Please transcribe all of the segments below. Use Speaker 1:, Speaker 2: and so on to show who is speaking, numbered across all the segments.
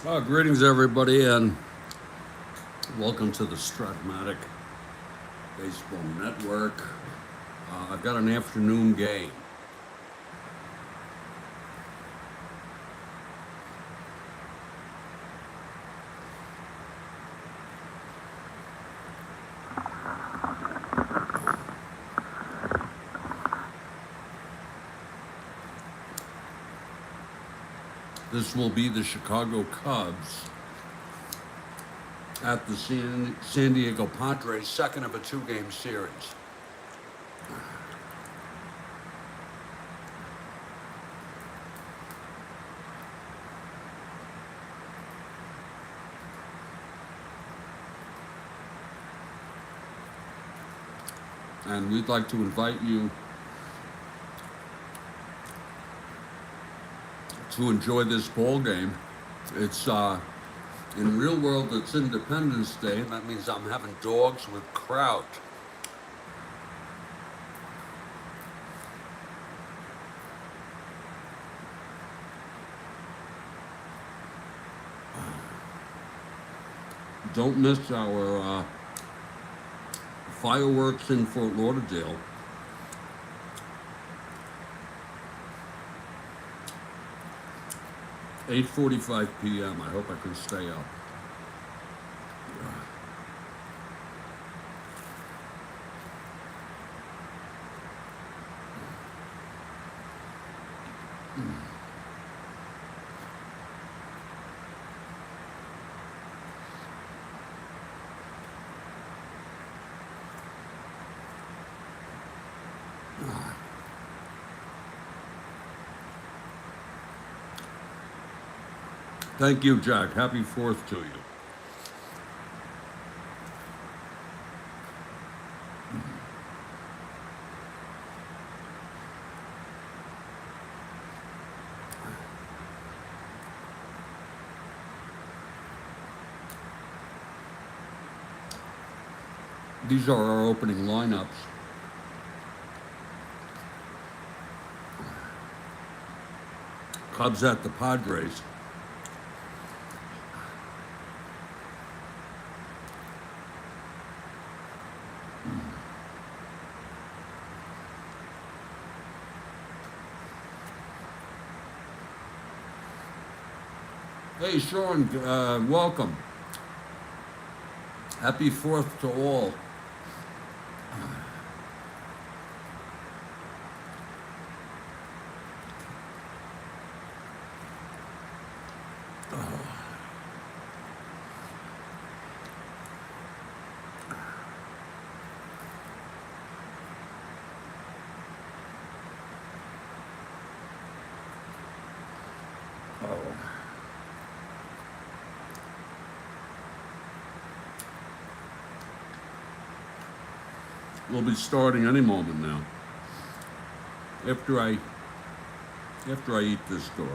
Speaker 1: Greetings, everybody, and welcome to the Strat-O-Matic Baseball Network. I've got an afternoon game. This will be the Chicago Cubs at the San Diego Padres, second of a two-game series. And we'd like to invite you to enjoy this ball game. It's in real world, it's Independence Day, and that means I'm having dogs with kraut. Don't miss our fireworks in Fort Lauderdale. "8:45 p.m. I hope I can stay up. Thank you, Jack. Happy 4th to you. These are our opening lineups. Cubs at the Padres. Hey, Sean, welcome. Happy 4th to all. We'll be starting any moment now. After I eat this dog.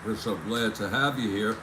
Speaker 1: We're so glad to have you here.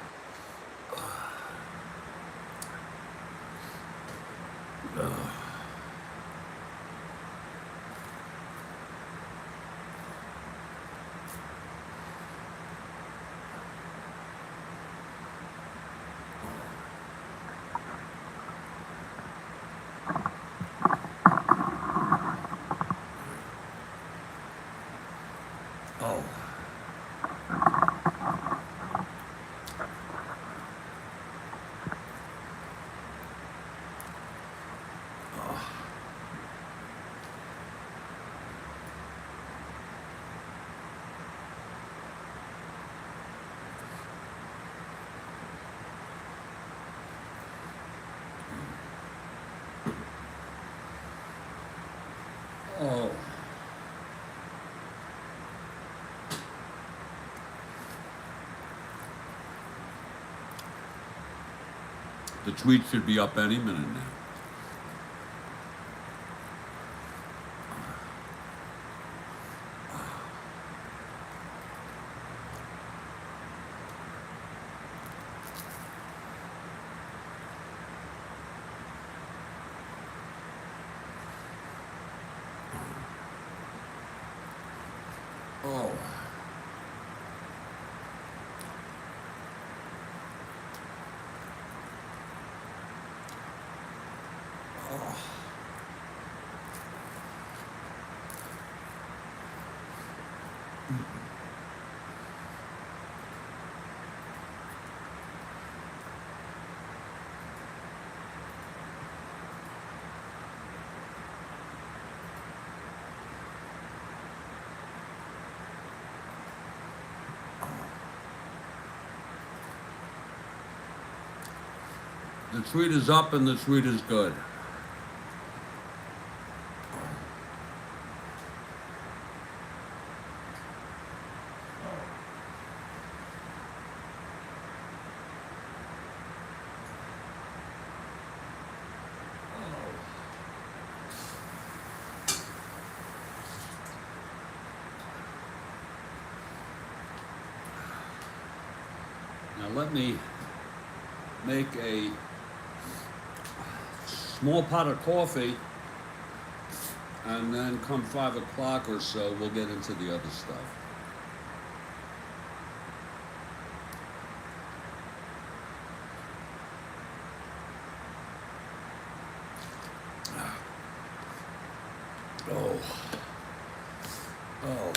Speaker 1: The tweet should be up any minute now. Oh. The tweet is up and the tweet is good. Now let me make a small pot of coffee, and then come 5 o'clock or so, we'll get into the other stuff. Oh. Oh.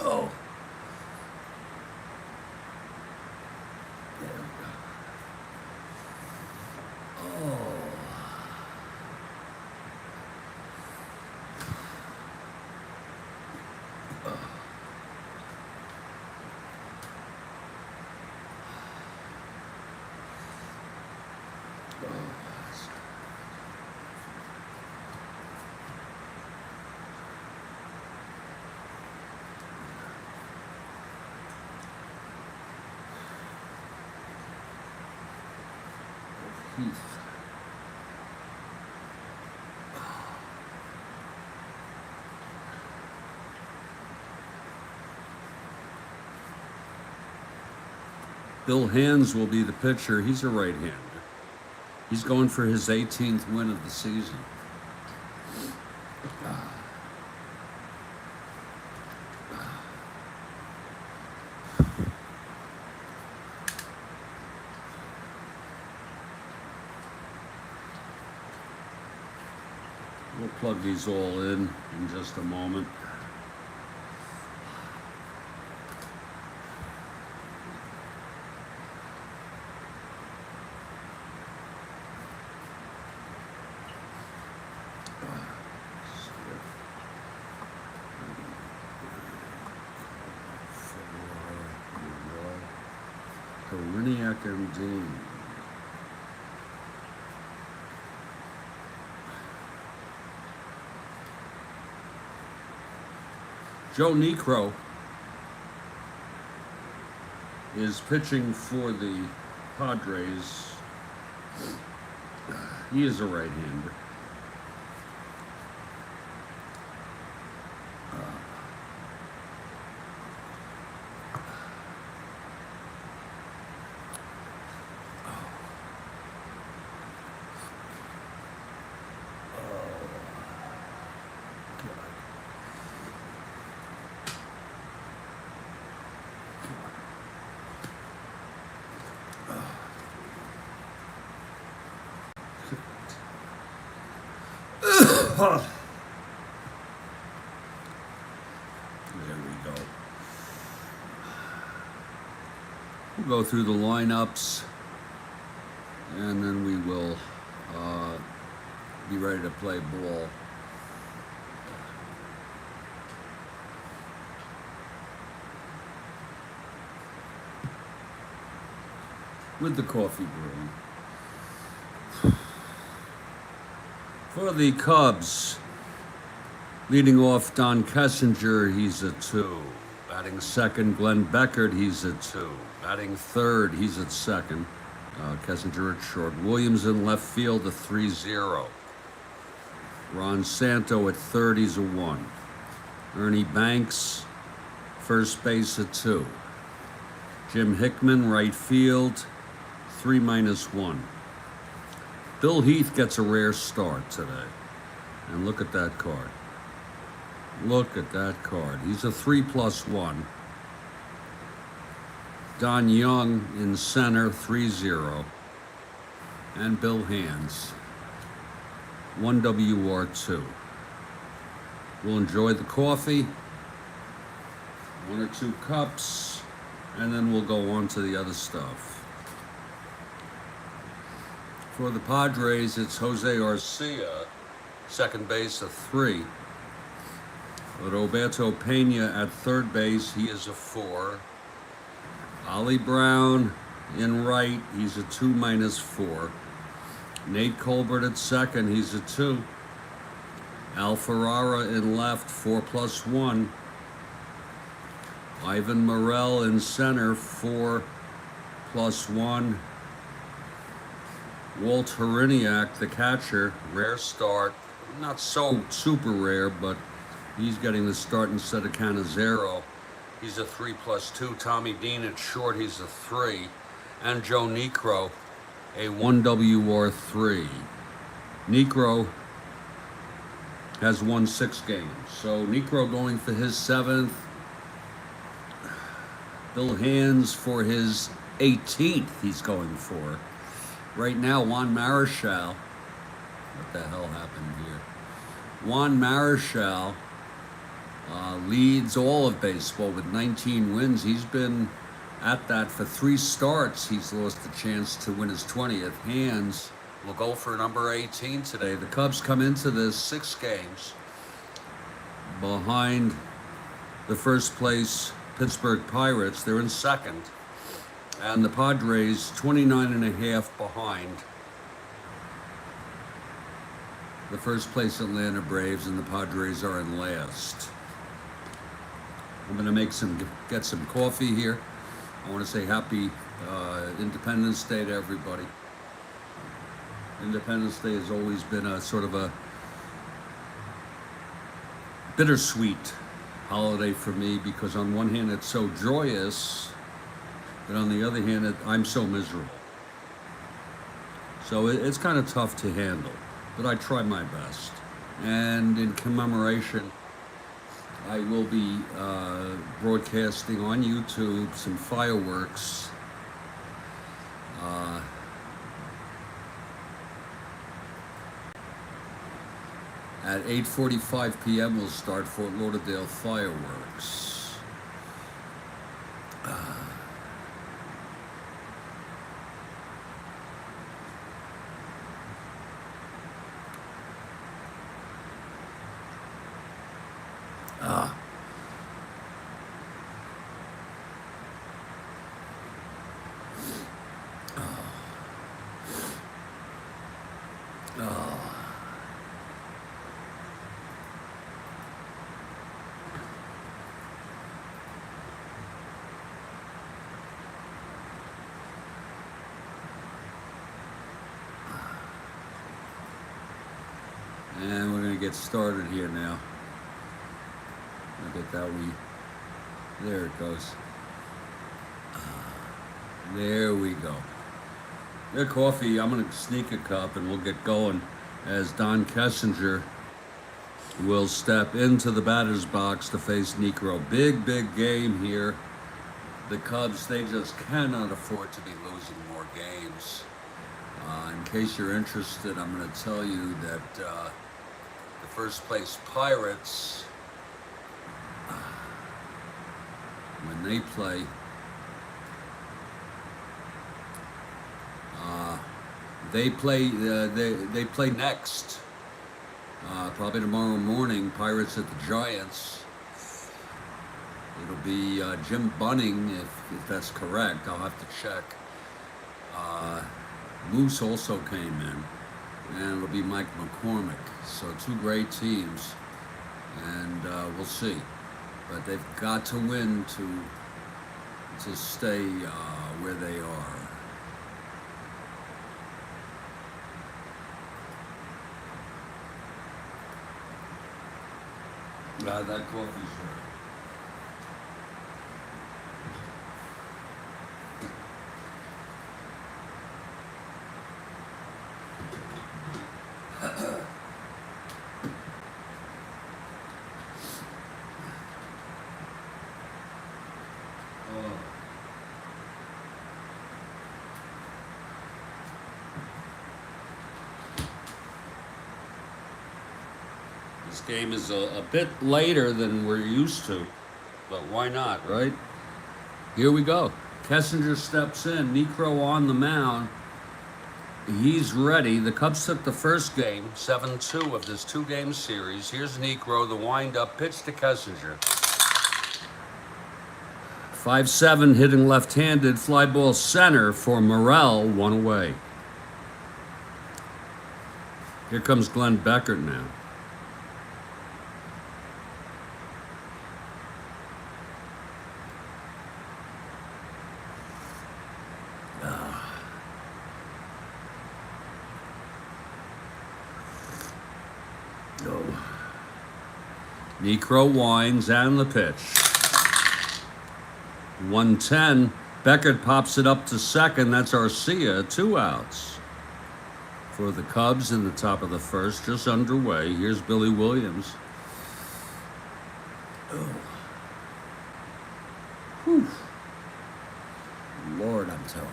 Speaker 1: Oh. There we go. Oh. Heath. Bill Hands will be the pitcher. He's a right-hander. He's going for his 18th win of the season. We'll plug these all in just a moment. And Dean. Joe Niekro is pitching for the Padres. He is a right-hander. There we go. We'll go through the lineups, and then we will be ready to play ball. With the coffee brewing. For the Cubs, leading off Don Kessinger, he's a 2. Batting second, Glenn Beckert, he's a 2. Batting third, he's at second. Kessinger at short. Williams in left field, a 3-0. Ron Santo at third, he's a 1. Ernie Banks, first base, a 2. Jim Hickman, right field, 3-1. Bill Heath gets a rare start today. And look at that card. Look at that card. He's a 3+1. Don Young in center, 3-0. And Bill Hands, 1WR2. We'll enjoy the coffee, 1 or 2 cups, and then we'll go on to the other stuff. For the Padres, it's Jose Arcia, second base, a 3. Roberto Pena at third base, he is a 4. Ollie Brown in right, he's a 2-4. Nate Colbert at second, he's a 2. Al Ferrara in left, 4+1. Ivan Morel in center, 4+1. Walt Horiniak, the catcher, rare start. Not so super rare, but he's getting the start instead of Canizero. He's a 3+2. Tommy Dean at short, he's a 3. And Joe Niekro, a 1WR3. Niekro has won 6 games. So Niekro going for his 7th. Bill Hands for his 18th he's going for. Right now, Juan Marichal, what the hell happened here? Juan Marichal leads all of baseball with 19 wins. He's been at that for 3 starts. He's lost the chance to win his 20th. Hands will go for number 18 today. The Cubs come into this 6 games behind the first place Pittsburgh Pirates. They're in second. And the Padres, 29.5 behind the first place Atlanta Braves, and the Padres are in last. I'm going to get some coffee here. I want to say happy Independence Day to everybody. Independence Day has always been a sort of a bittersweet holiday for me, because on one hand it's so joyous, but on the other hand I'm so miserable. So it's kind of tough to handle, but I try my best. And in commemoration, I will be broadcasting on YouTube some fireworks. At 8:45 p.m. we'll start Fort Lauderdale fireworks. And we're gonna get started here now. Look at that, there it goes. There we go. Their coffee, I'm gonna sneak a cup and we'll get going as Don Kessinger will step into the batter's box to face Niekro. Big game here. The Cubs, they just cannot afford to be losing more games. In case you're interested, I'm going to tell you that the first place Pirates, when they play, they play next. Probably tomorrow morning, Pirates at the Giants. It'll be Jim Bunning, if that's correct. I'll have to check. Moose also came in, and it'll be Mike McCormick. So two great teams, and we'll see. But they've got to win to stay where they are. That coffee's right. This game is a bit later than we're used to, but why not, right? Here we go. Kessinger steps in. Niekro on the mound. He's ready. The Cubs took the first game, 7-2 of this two-game series. Here's Niekro, the wind-up pitch to Kessinger. 5-7, hitting left-handed, fly ball center for Morrell, one away. Here comes Glenn Beckert now. Niekro winds and the pitch. 1-10. Beckert pops it up to second. That's Arcia. 2 outs for the Cubs in the top of the first, just underway. Here's Billy Williams. Oh. Whew. Lord, I'm telling you.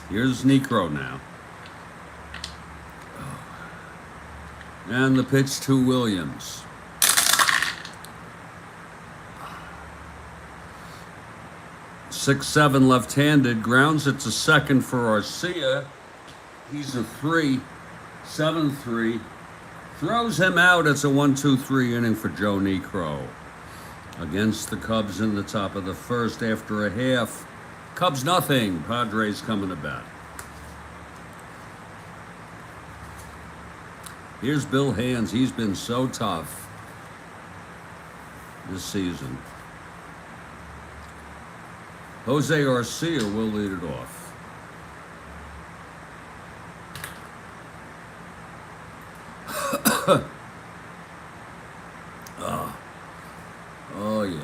Speaker 1: Here's Niekro now. And the pitch to Williams. Six, 7 left-handed, grounds it to second for Arcia. He's a 3, 7-3. Throws him out. It's a 1-2-3 inning for Joe Niekro against the Cubs in the top of the first after a half. Cubs nothing. Padres coming to bat. Here's Bill Hands. He's been so tough this season. Jose Garcia will lead it off. Oh, yeah.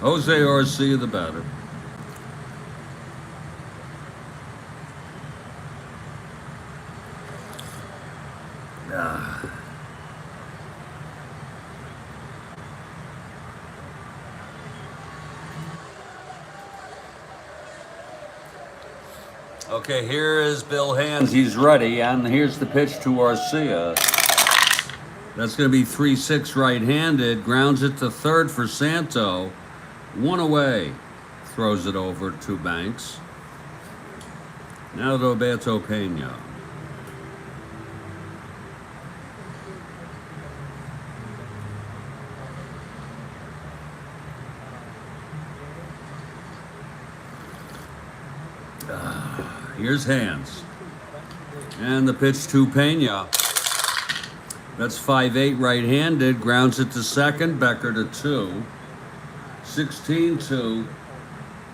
Speaker 1: Jose Garcia, the batter. Okay, here is Bill Hands. He's ready, and here's the pitch to Garcia. That's going to be 3-6 right-handed. Grounds it to third for Santo. One away. Throws it over to Banks. Now to Roberto Pena. Here's Hands. And the pitch to Pena. That's 5-8 right-handed. Grounds it to second. Becker to 2. 16-2.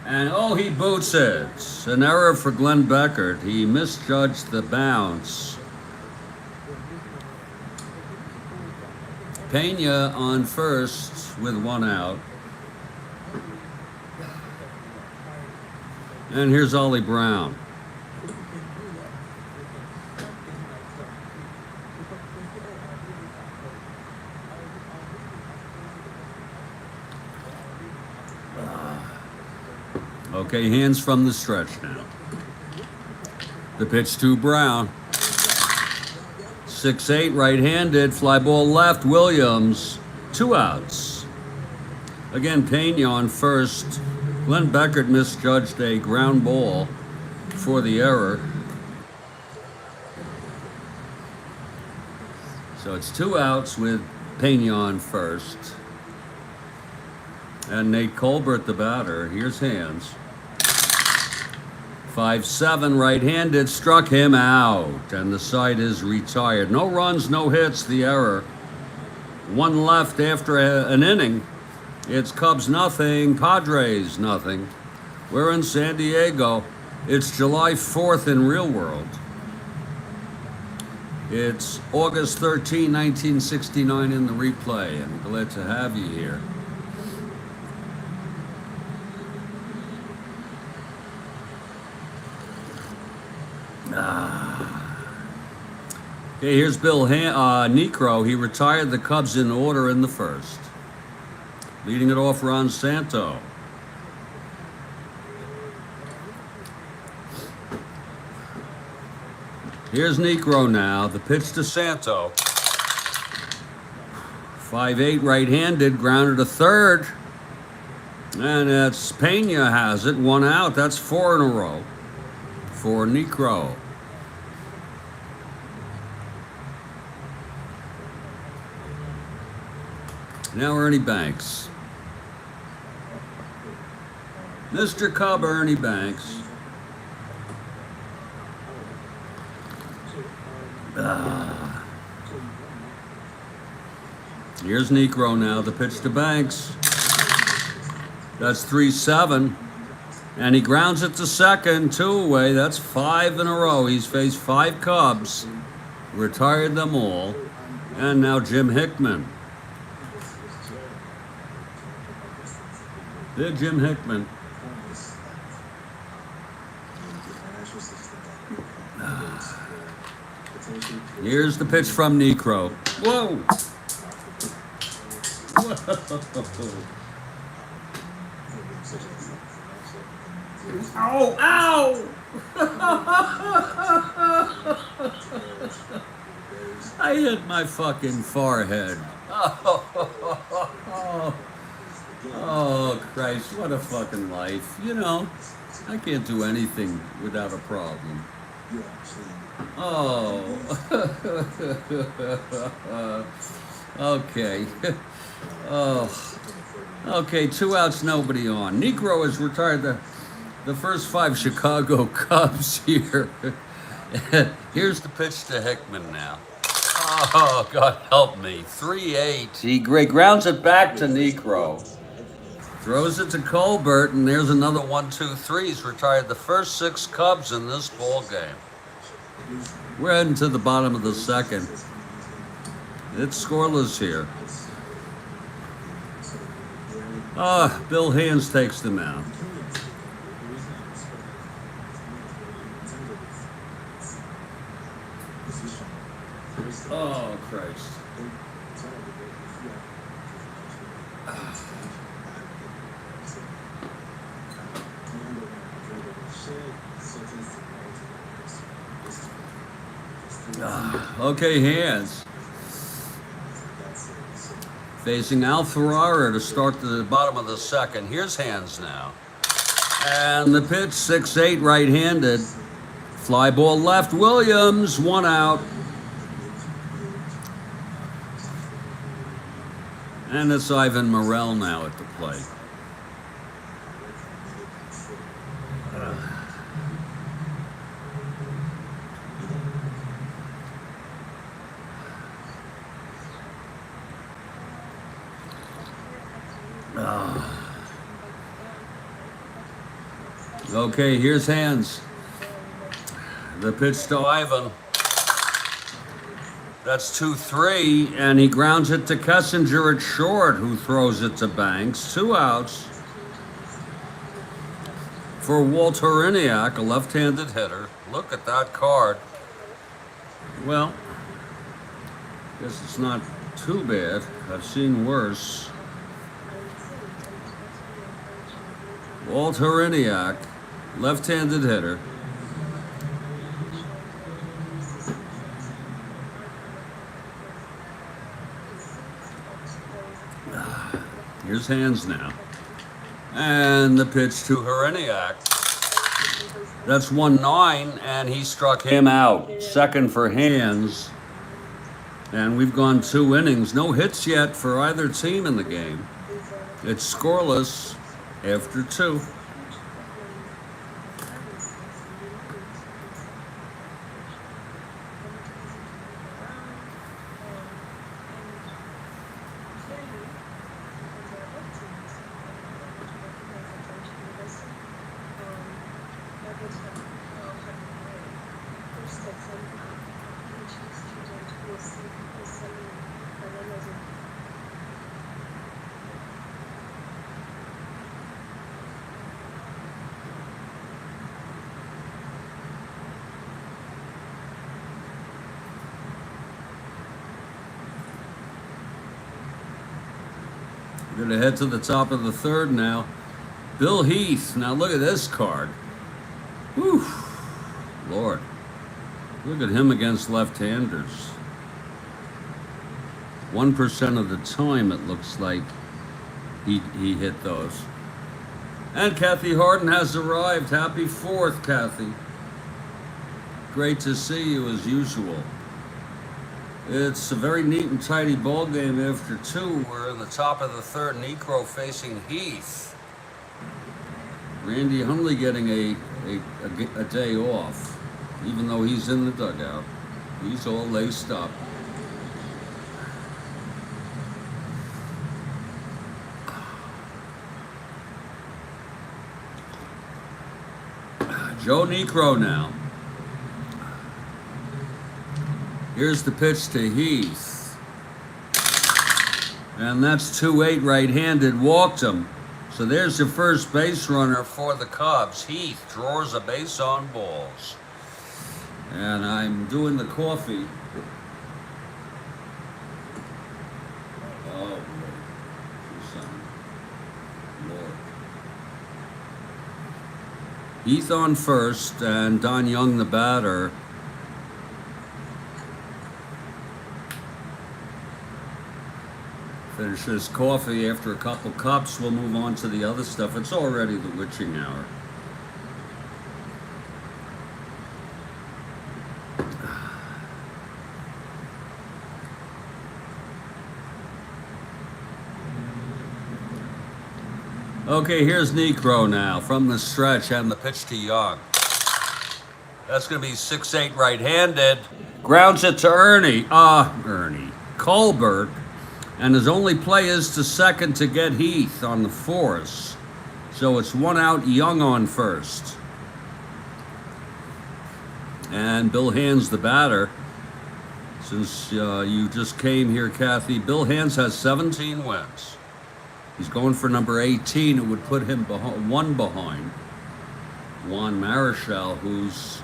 Speaker 1: And oh, he boots it. An error for Glenn Beckert. He misjudged the bounce. Pena on first with one out. And here's Ollie Brown. Okay, Hands from the stretch now. The pitch to Brown. 6-8 right-handed, fly ball left, Williams. 2 outs. Again, Pena on first. Glenn Beckert misjudged a ground ball for the error. So it's 2 outs with Pena on first. And Nate Colbert, the batter. Here's Hands. 5-7 right-handed, struck him out, and the side is retired. No runs, no hits, the error. 1 left after an inning. It's Cubs nothing, Padres nothing. We're in San Diego. It's July 4th in real world. It's August 13, 1969 in the replay. I'm glad to have you here. Okay, here's Bill Niekro. He retired the Cubs in order in the first. Leading it off, Ron Santo. Here's Niekro now. The pitch to Santo. 5-8 right-handed, grounded to third. And it's Pena has it. 1 out. That's 4 in a row for Niekro. Now Ernie Banks. Mr. Cub Ernie Banks. Here's Niekro now, the pitch to Banks. That's 3-7. And he grounds it to second, 2 away. That's 5 in a row. He's faced 5 Cubs, retired them all. And now Jim Hickman. Big Jim Hickman. Here's the pitch from Niekro. Whoa! Whoa! Ow! Ow! I hit my fucking forehead. Oh, Christ, what a fucking life. You know, I can't do anything without a problem. Oh. Okay. Oh. Okay, 2 outs, nobody on. Niekro has retired the first 5 Chicago Cubs here. Here's the pitch to Hickman now. Oh, God help me. 3-8. He grounds it back to Niekro. Throws it to Colbert, and there's another 1-2-3. He's retired the first 6 Cubs in this ball game. We're heading to the bottom of the second. It's scoreless here. Bill Hands takes them out. Oh, Christ. Okay, Hands. Facing Al Ferrara to start the bottom of the second. Here's Hands now. And the pitch, 6-8, right-handed. Fly ball left, Williams, 1 out. And it's Ivan Morel now at the plate. Okay, here's Hands. The pitch to Ivan. That's 2-3, and he grounds it to Kessinger at short, who throws it to Banks. 2 outs for Walter Iniak, a left-handed hitter. Look at that card. Well, guess it's not too bad. I've seen worse. Walter Iniak, left-handed hitter. Here's Hands now. And the pitch to Hereniak. That's 1-9, and he struck him out. Second for Hands. And we've gone 2 innings. No hits yet for either team in the game. It's scoreless after 2. We're going to head to the top of the third now. Bill Heath. Now look at this card. Whew. Lord. Look at him against left-handers. 1% of the time it looks like he hit those. And Kathy Harden has arrived. Happy 4th, Kathy. Great to see you as usual. It's a very neat and tidy ball game after 2. We're in the top of the third. Niekro facing Heath. Randy Hundley getting a day off, even though he's in the dugout. He's all laced up. Joe Niekro now. Here's the pitch to Heath. And that's 2-8 right-handed, walked him. So there's your first base runner for the Cubs. Heath draws a base on balls. And I'm doing the coffee. Oh, Lord. Heath on first, and Don Young the batter. Finish this coffee. After a couple cups, we'll move on to the other stuff. It's already the witching hour. Okay, here's Niekro now from the stretch and the pitch to Young. That's going to be 6-8 right-handed. Grounds it to Ernie. Colbert. And his only play is to second to get Heath on the force. So it's 1 out, Young on first. And Bill Hands the batter. Since you just came here, Kathy, Bill Hands has 17 wins. He's going for number 18. It would put him one behind Juan Marichal, who's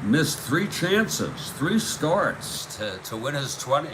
Speaker 1: missed 3 chances, 3 starts to win his 20th.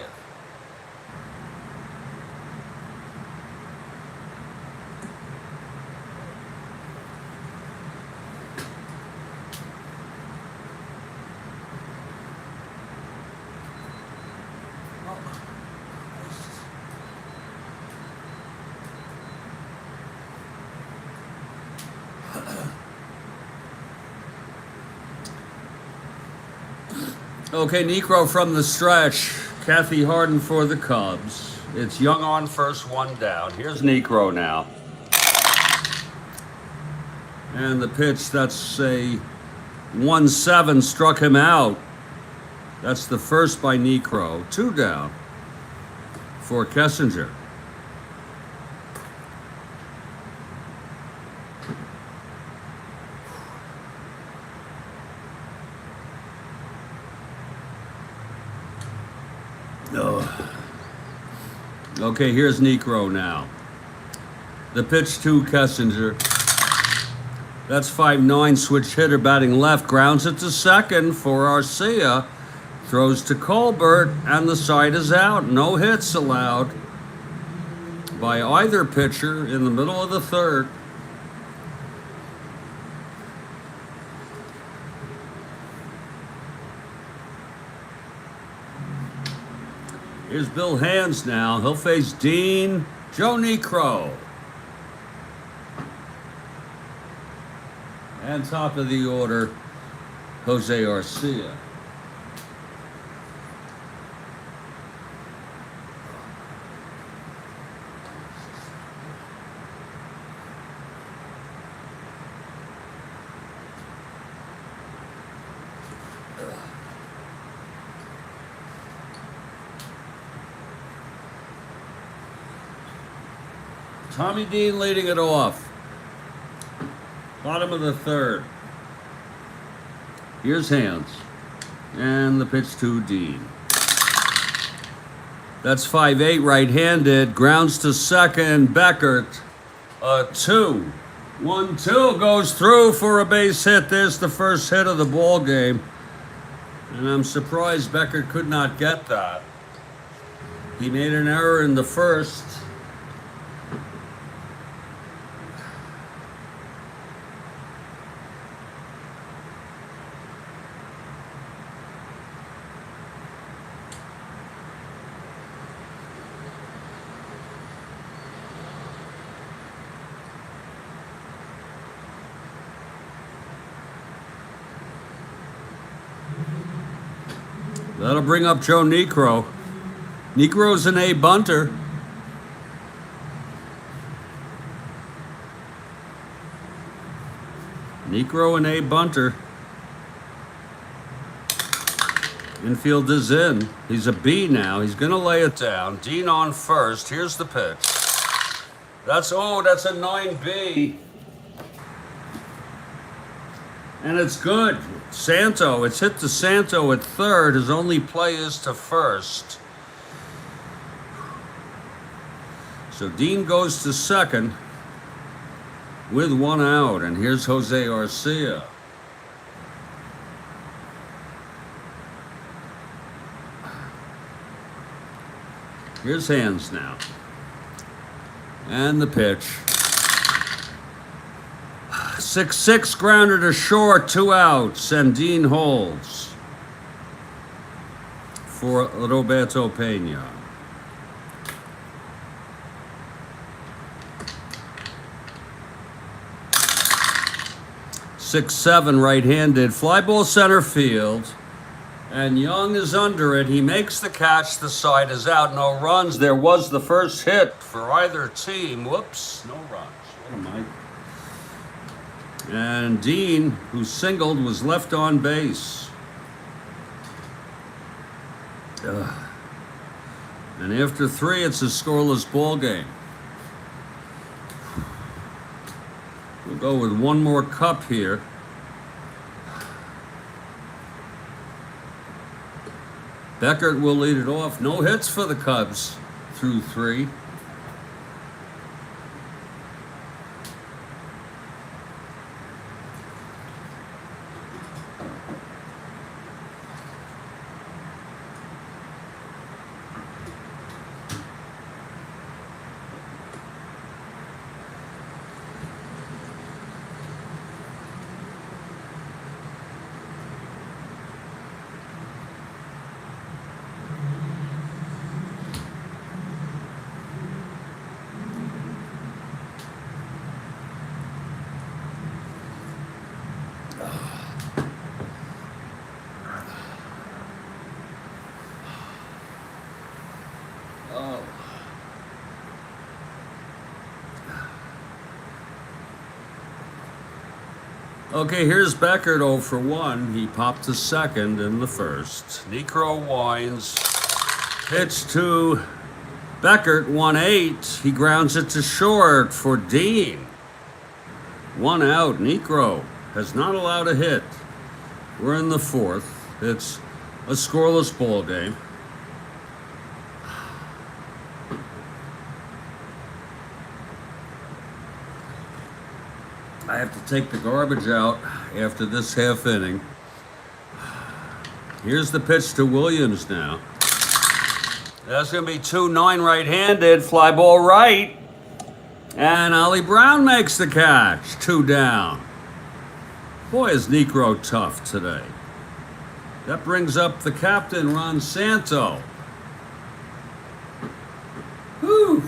Speaker 1: Okay, Niekro from the stretch. Kathy Harden for the Cubs. It's Young on first, 1 down. Here's Niekro now. And the pitch, that's a 1-7, struck him out. That's the first by Niekro. 2 down for Kessinger. Okay, here's Niekro now. The pitch to Kessinger. That's 5-9, switch hitter batting left. Grounds it to second for Arcia. Throws to Colbert, and the side is out. No hits allowed by either pitcher in the middle of the third. Here's Bill Hands now. He'll face Dean. Joe Niekro. And top of the order, Jose Arcia. Tommy Dean leading it off. Bottom of the third. Here's Hands. And the pitch to Dean. That's 5-8 right-handed. Grounds to second. Beckert. 2. 1-2 goes through for a base hit. There's the first hit of the ball game. And I'm surprised Beckert could not get that. He made an error in the first. That'll bring up Joe Niekro. Niekro's an A bunter. Niekro an A bunter. Infield is in. He's a B now. He's going to lay it down. Dean on first. Here's the pitch. That's a 9B. And it's good. Santo, it's hit to Santo at third. His only play is to first. So Dean goes to second with 1 out. And here's Jose Arcia. Here's Hands now. And the pitch. 6-6 grounder to short, 2 outs, and Dean holds for Roberto Pena. 6-7 right-handed. Fly ball center field. And Young is under it. He makes the catch. The side is out. No runs. There was the first hit for either team. Whoops. No runs. What am I? And Dean, who singled, was left on base. And after 3, it's a scoreless ball game. We'll go with one more cup here. Beckert will lead it off. No hits for the Cubs through 3. Okay, here's Beckert 0 for 1. He popped to second in the first. Niekro winds. Pitch to Beckert, 1-8. He grounds it to short for Dean. 1 out. Niekro has not allowed a hit. We're in the 4th. It's a scoreless ball game. I have to take the garbage out after this half inning. Here's the pitch to Williams now. That's going to be 2-9 right-handed, fly ball right. And Ollie Brown makes the catch, 2 down. Boy, is Niekro tough today. That brings up the captain, Ron Santo. Whew.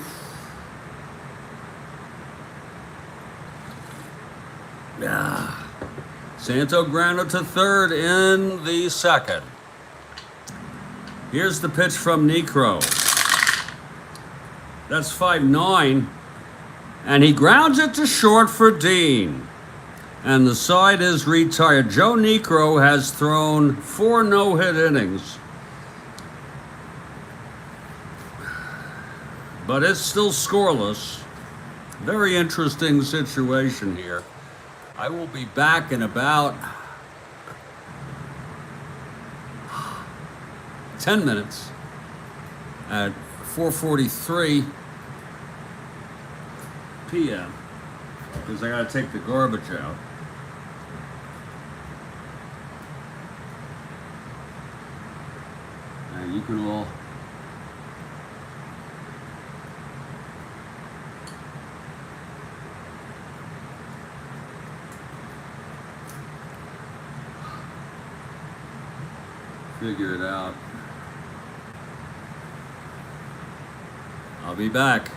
Speaker 1: Santo grounded to third in the second. Here's the pitch from Niekro. That's 5-9. And he grounds it to short for Dean. And the side is retired. Joe Niekro has thrown 4 no-hit innings. But it's still scoreless. Very interesting situation here. I will be back in about 10 minutes at 4:43 p.m. because I got to take the garbage out. And you can all figure it out. I'll be back.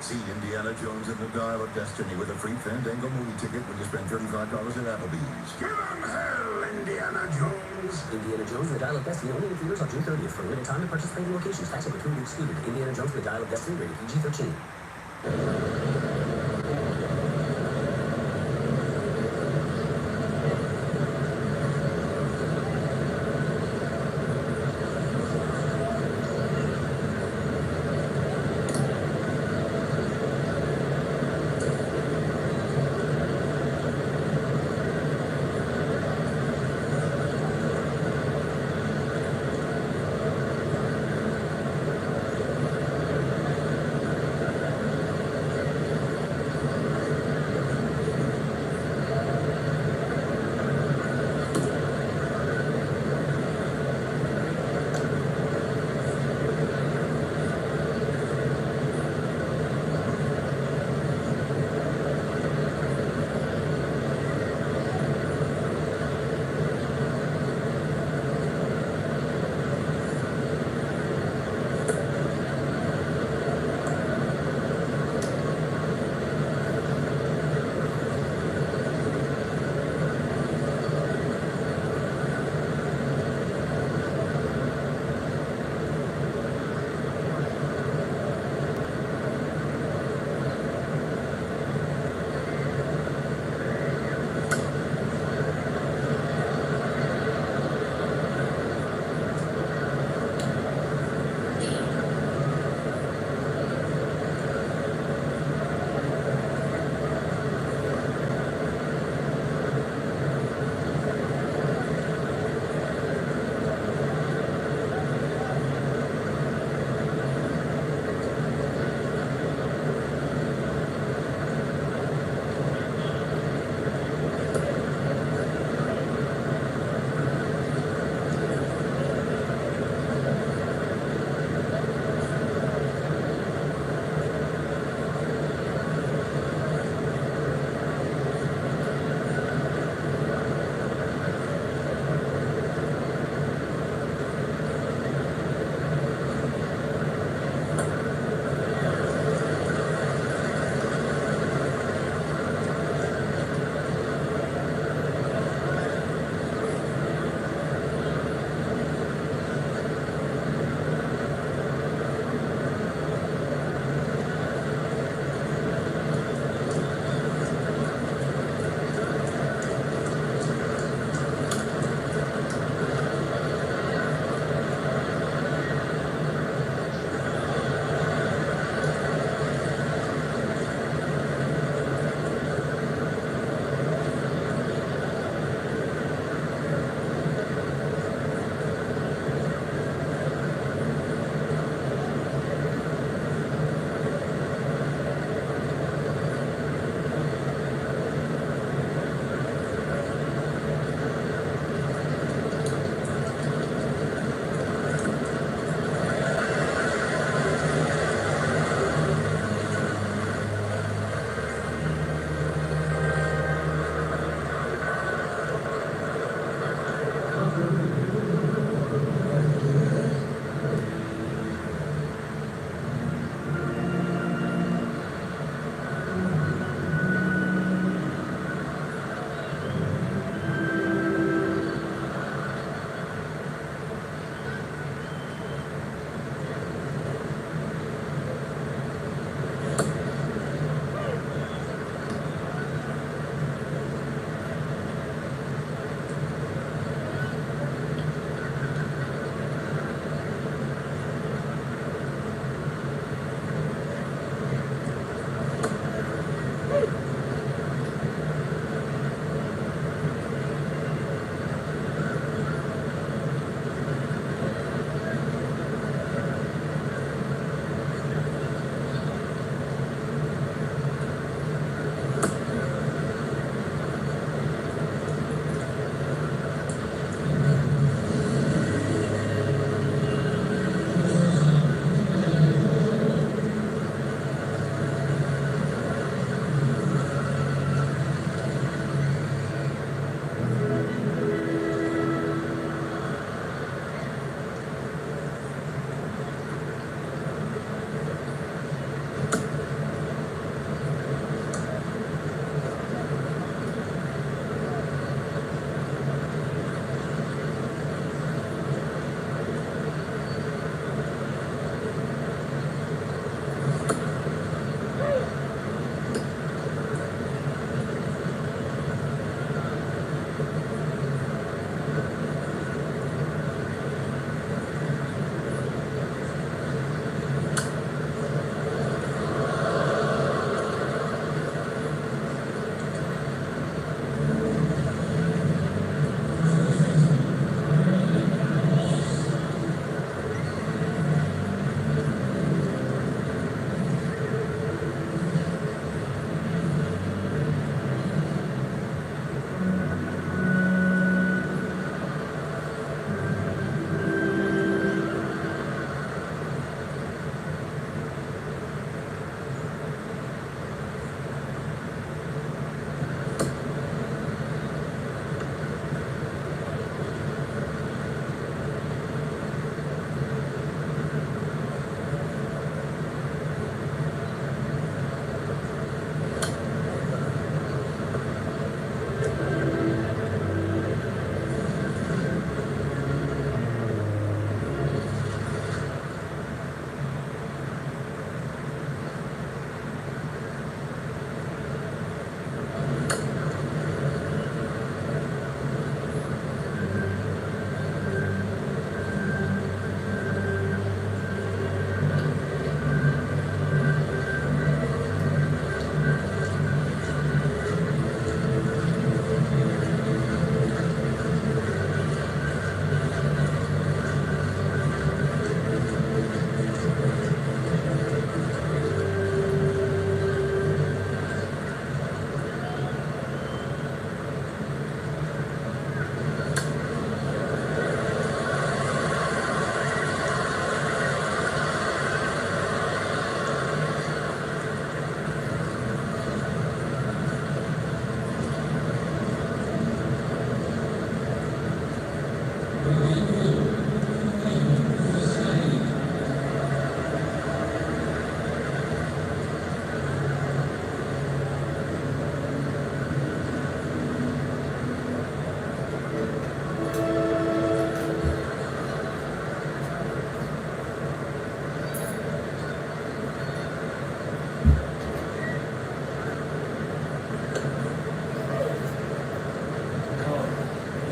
Speaker 2: See Indiana Jones and the Dial of Destiny with a free Fandango movie ticket when you spend $35 at Applebee's. Give 'em hell, Indiana Jones!
Speaker 3: Indiana Jones and the Dial of Destiny only in theaters on June 30th for a limited time at participating locations. Tax over 3 weeks excluded. Indiana Jones and the Dial of Destiny rated PG-13.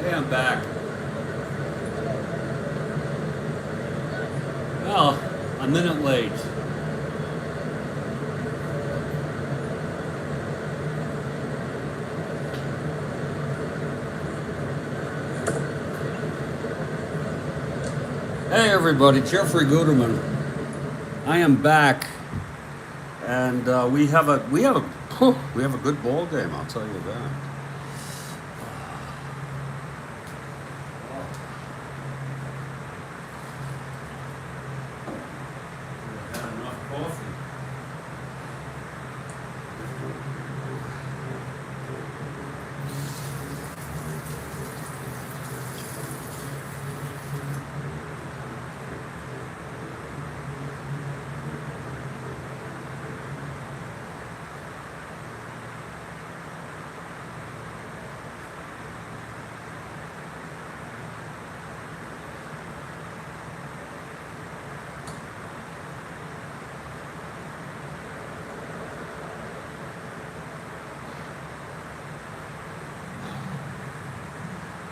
Speaker 1: Yeah, I'm back. Well, a minute late. Hey everybody, Jeffrey Guterman. I am back, and we have a good ball game. I'll tell you that. I had enough coffee.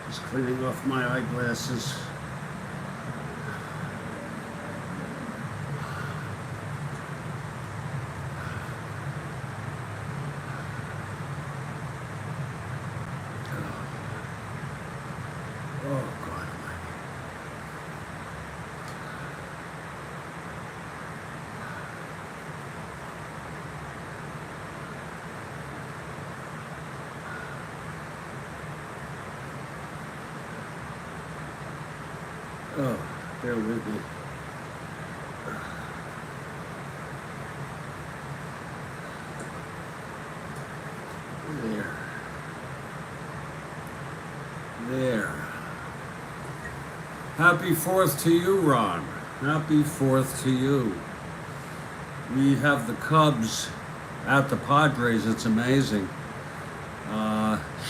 Speaker 1: Just cleaning off my eyeglasses. Oh, God almighty. Oh, bear with me. There. There. Happy 4th to you, Ron. Happy 4th to you. We have the Cubs at the Padres. It's amazing.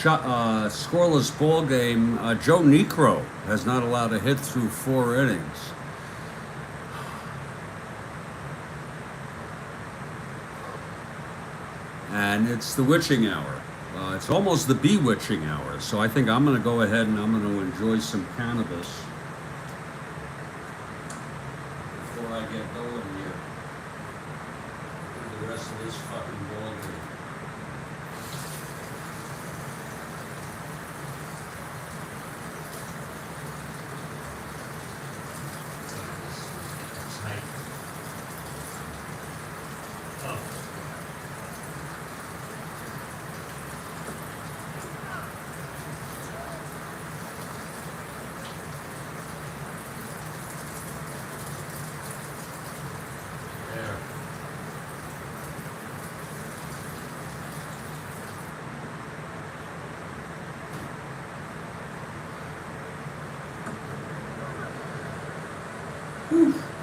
Speaker 1: Scoreless ball game. Joe Niekro has not allowed a hit through 4 innings. And it's the witching hour. It's almost the bewitching hour. So I think I'm going to go ahead and I'm going to enjoy some cannabis before I get going here for the rest of this fucking ball game.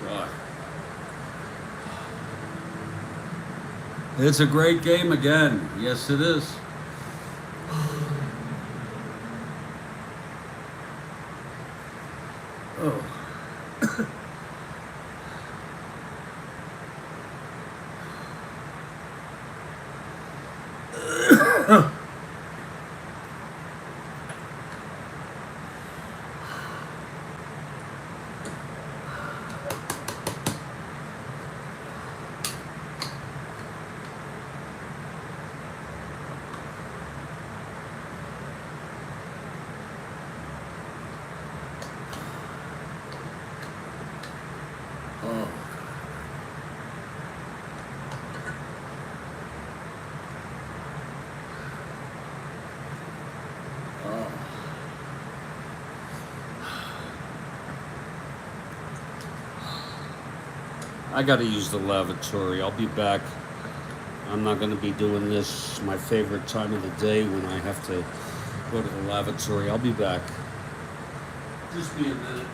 Speaker 1: God. It's a great game again. Yes, it is. Oh. I gotta use the lavatory. I'll be back. I'm not gonna be doing this my favorite time of the day when I have to go to the lavatory. I'll be back. Just be a minute.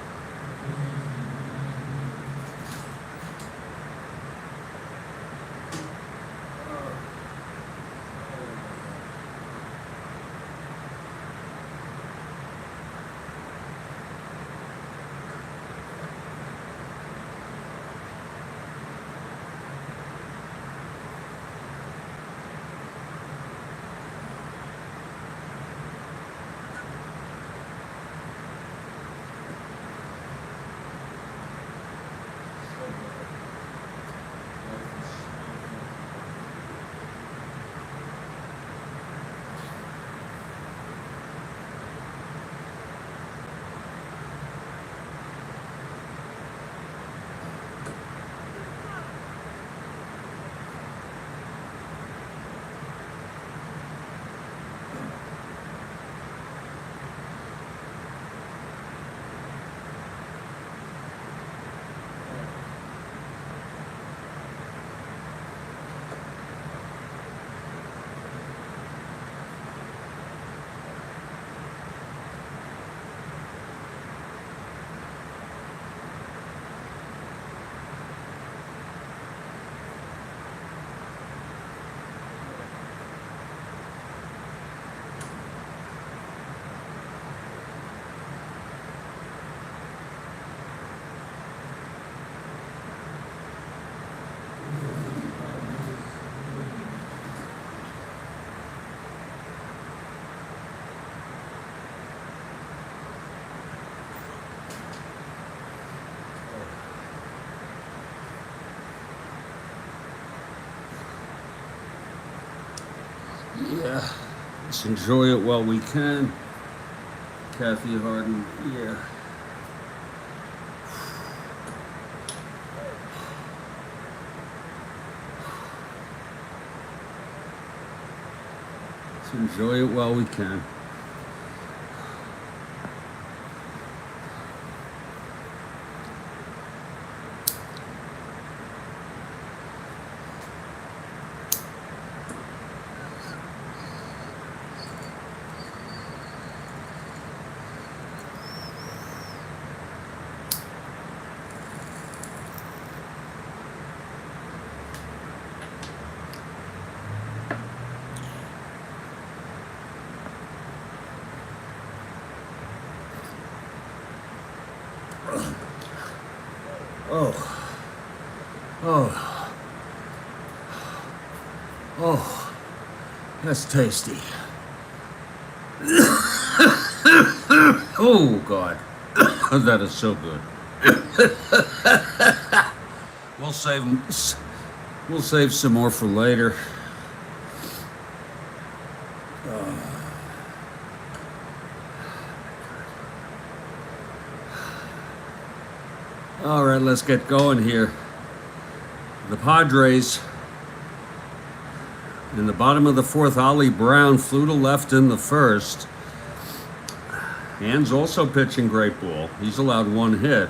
Speaker 1: Yeah, let's enjoy it while we can. Kathy Harden, yeah. Let's enjoy it while we can. Oh, that's tasty. Oh, God. That is so good. We'll save some more for later. All right, let's get going here. The Padres, in the bottom of the fourth, Ollie Brown flew to left in the first. Hands also pitching great ball. He's allowed one hit.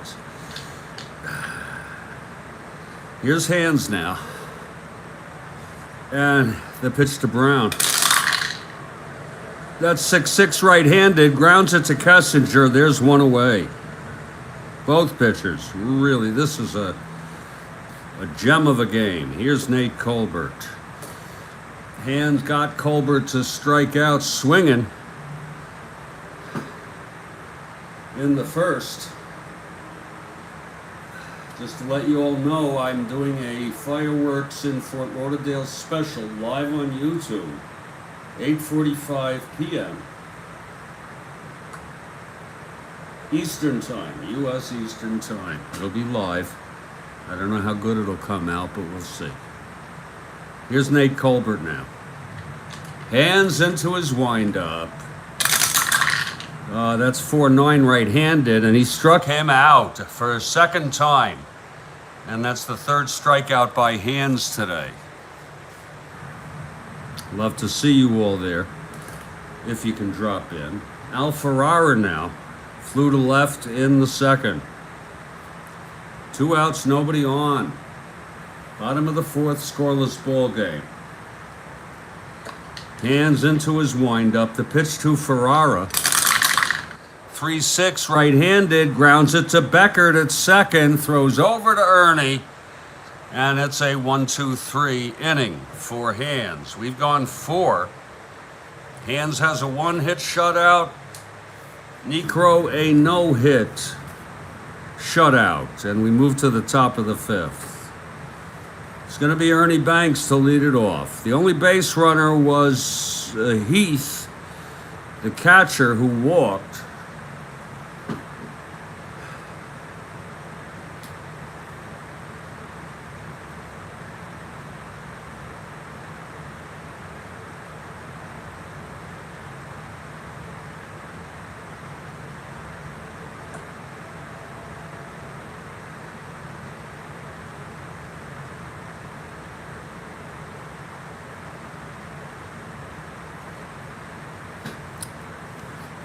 Speaker 1: Here's Hands now. And the pitch to Brown. That's 6-6 right-handed. Grounds it to Kessinger. There's one away. Both pitchers. Really, this is a gem of a game. Here's Nate Colbert. Hands got Colbert to strike out swinging in the first. Just to let you all know, I'm doing a fireworks in Fort Lauderdale special live on YouTube, 8:45 p.m. Eastern Time, U.S. Eastern Time. It'll be live. I don't know how good it'll come out, but we'll see. Here's Nate Colbert now. Hands into his windup. That's 4-9 right-handed, and he struck him out for a second time. And that's the third strikeout by Hands today. Love to see you all there, if you can drop in. Al Ferrara now flew to left in the second. 2 outs, nobody on. Bottom of the fourth, scoreless ball game. Hands into his windup. The pitch to Ferrara. 3-6 right-handed, grounds it to Beckert at second, throws over to Ernie, and it's a 1-2-3 inning for Hands. We've gone 4. Hands has a 1-hit shutout. Niekro a no-hit shutout, and we move to the top of the 5th. It's going to be Ernie Banks to lead it off. The only base runner was Heath, the catcher, who walked.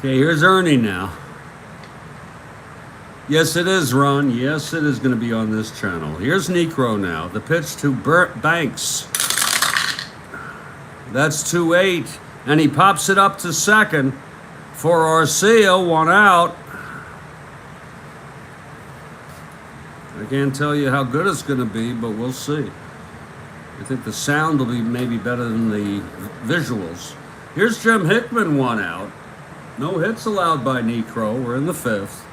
Speaker 1: Okay, here's Ernie now. Yes, it is, Ron. Yes, it is going to be on this channel. Here's Niekro now. The pitch to Banks. That's 2-8. And he pops it up to second for Arcia, 1 out. I can't tell you how good it's going to be, but we'll see. I think the sound will be maybe better than the visuals. Here's Jim Hickman, 1 out. No hits allowed by Niekro. We're in the 5th.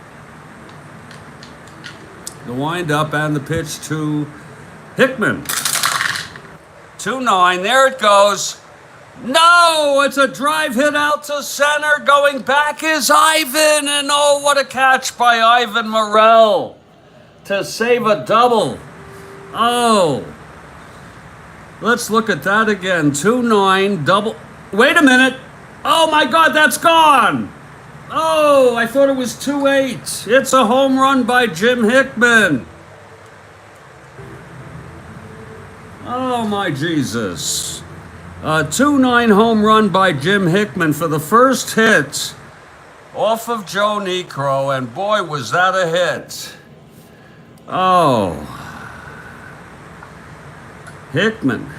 Speaker 1: The windup and the pitch to Hickman. 2-9. There it goes. No! It's a drive hit out to center. Going back is Ivan. And oh, what a catch by Ivan Morel to save a double. Oh. Let's look at that again. 2-9 double. Wait a minute. Oh my God, that's gone! Oh, I thought it was 2-8. It's a home run by Jim Hickman. Oh my Jesus. A 2-9 home run by Jim Hickman for the first hit off of Joe Niekro, and boy, was that a hit. Oh. Hickman.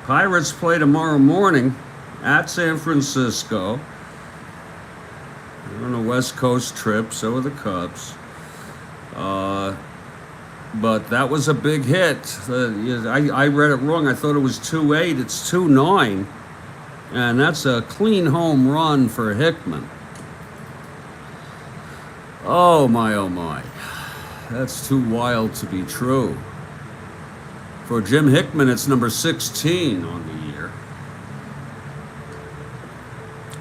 Speaker 1: Pirates play tomorrow morning at San Francisco. They're on a West Coast trip, so are the Cubs. But that was a big hit. I read it wrong. I thought it was 2-8. It's 2-9. And that's a clean home run for Hickman. Oh my. That's too wild to be true. For Jim Hickman, it's number 16 on the year.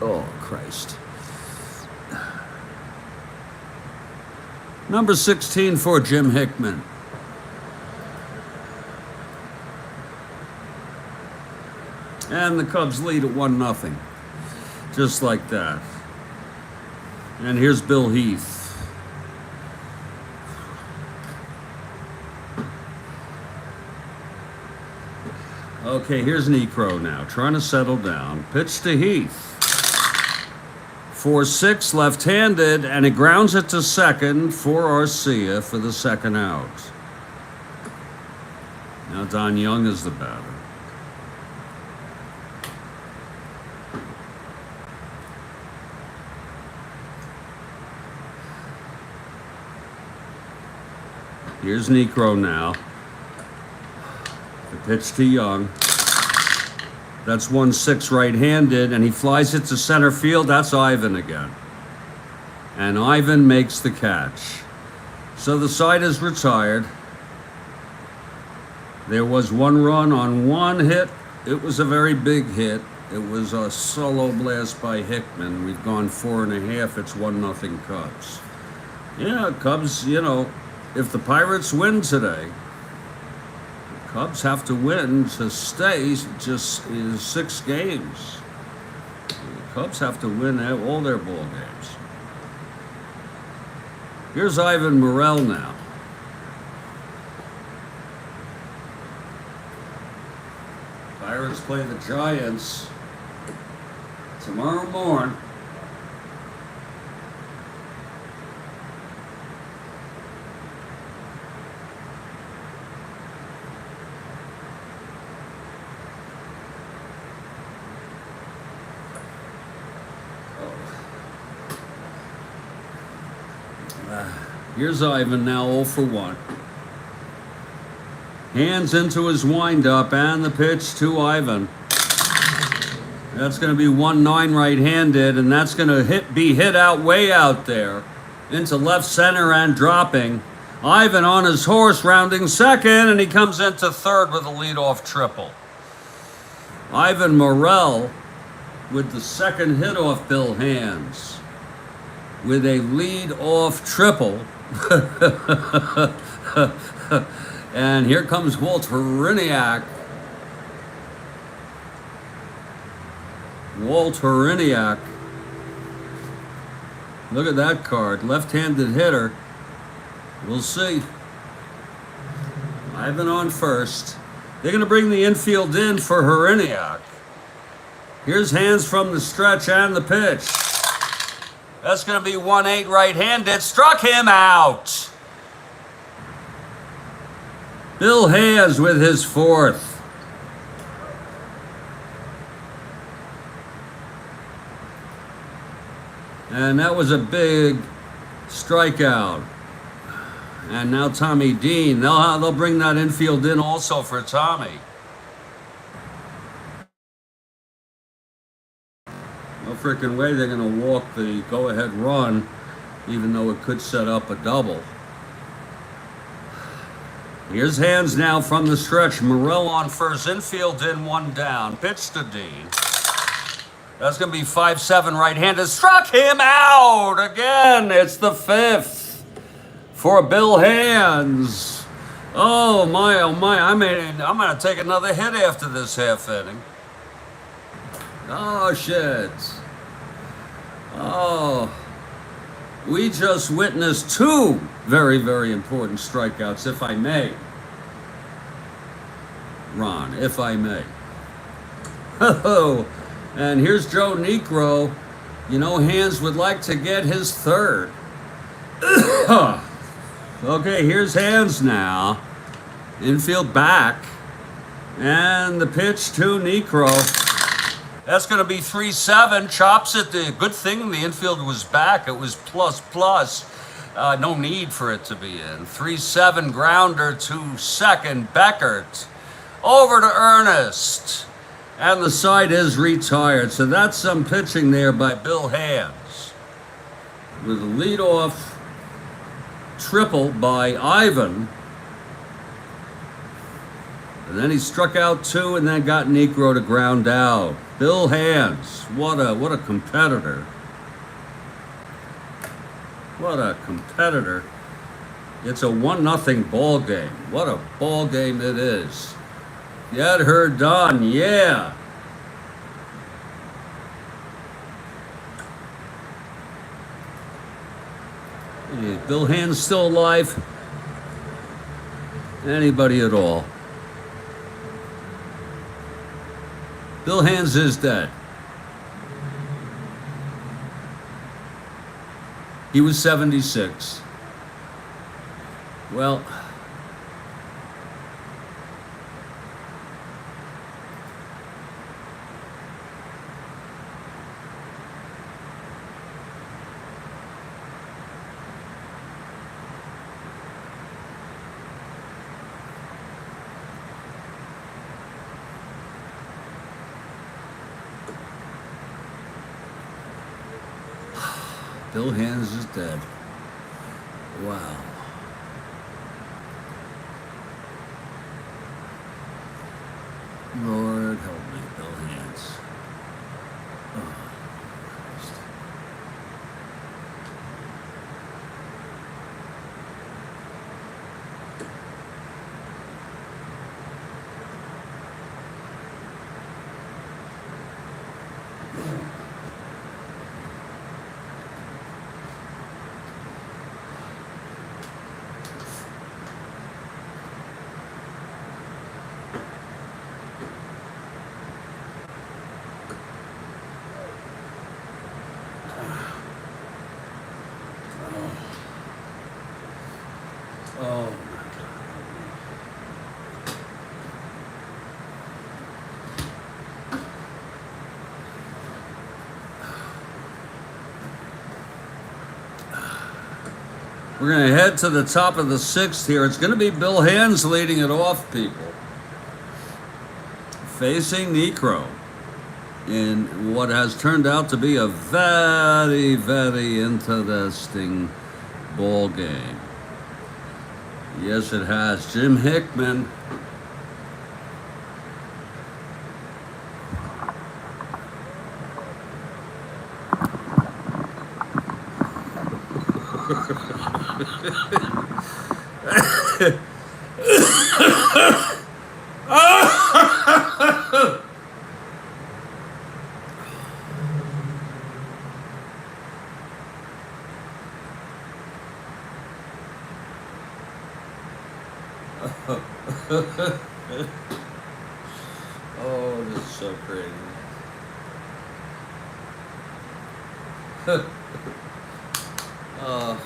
Speaker 1: Oh, Christ. Number 16 for Jim Hickman. And the Cubs lead at 1-0. Just like that. And here's Bill Heath. Okay, here's Niekro now, trying to settle down. Pitch to Heath. 4-6, left-handed, and he grounds it to second for Arcia for the second out. Now Don Young is the batter. Here's Niekro now. The pitch to Young. That's 1-6 right-handed, and he flies it to center field. That's Ivan again. And Ivan makes the catch. So the side is retired. There was 1 run on 1 hit. It was a very big hit. It was a solo blast by Hickman. We've gone 4.5. It's 1-0 Cubs. Yeah, Cubs, if the Pirates win today, Cubs have to win to stay just 6 games. The Cubs have to win all their ball games. Here's Ivan Morel now. Pirates play the Giants tomorrow morning. Here's Ivan now 0 for 1. Hands into his windup and the pitch to Ivan. That's going to be 1-9 right-handed, and that's going to be hit out way out there into left center and dropping. Ivan on his horse rounding second, and he comes into third with a leadoff triple. Ivan Morel with the second hit off Bill Hands with a lead-off triple. And here comes Walt Horiniak. Walt Horiniak. Look at that card. Left-handed hitter. We'll see. Ivan on first. They're going to bring the infield in for Horiniak. Here's Hands from the stretch and the pitch. That's going to be 1-8 right-handed. Struck him out. Bill Hands with his fourth. And that was a big strikeout. And now Tommy Dean. They'll bring that infield in also for Tommy. No freaking way they're going to walk the go-ahead run, even though it could set up a double. Here's Hands now from the stretch. Morel on first, infield in, 1 down. Pitch to Dean. That's going to be 5-7 right-handed. Struck him out again. It's the 5th for Bill Hands. Oh my, oh my. I'm going to take another hit after this half inning. Oh, shit. Oh. We just witnessed 2 very, very important strikeouts, if I may. Ron, if I may. Oh, and here's Joe Niekro. You know, Hands would like to get his third. Okay, here's Hands now. Infield back. And the pitch to Niekro. That's going to be 3-7. Chops it. The good thing the infield was back. It was plus. No need for it to be in. 3-7 grounder to second. Beckert over to Ernest. And the side is retired. So that's some pitching there by Bill Hands. With a leadoff triple by Ivan. And then he struck out 2 and then got Niekro to ground out. Bill Hands, what a competitor. What a competitor. It's a 1-0 ball game. What a ball game it is. Get her done, yeah. Hey, Bill Hands still alive? Anybody at all? Bill Hands is dead. He was 76. Well, Bill Hands is dead. Wow. Lord help me, Bill Hands. Oh, Christ. Oh. We're going to head to the top of the sixth here. It's going to be Bill Hands leading it off, people. Facing Niekro in what has turned out to be a very, very interesting ball game. Yes, it has. Jim Hickman. Oh, this is so crazy. uh,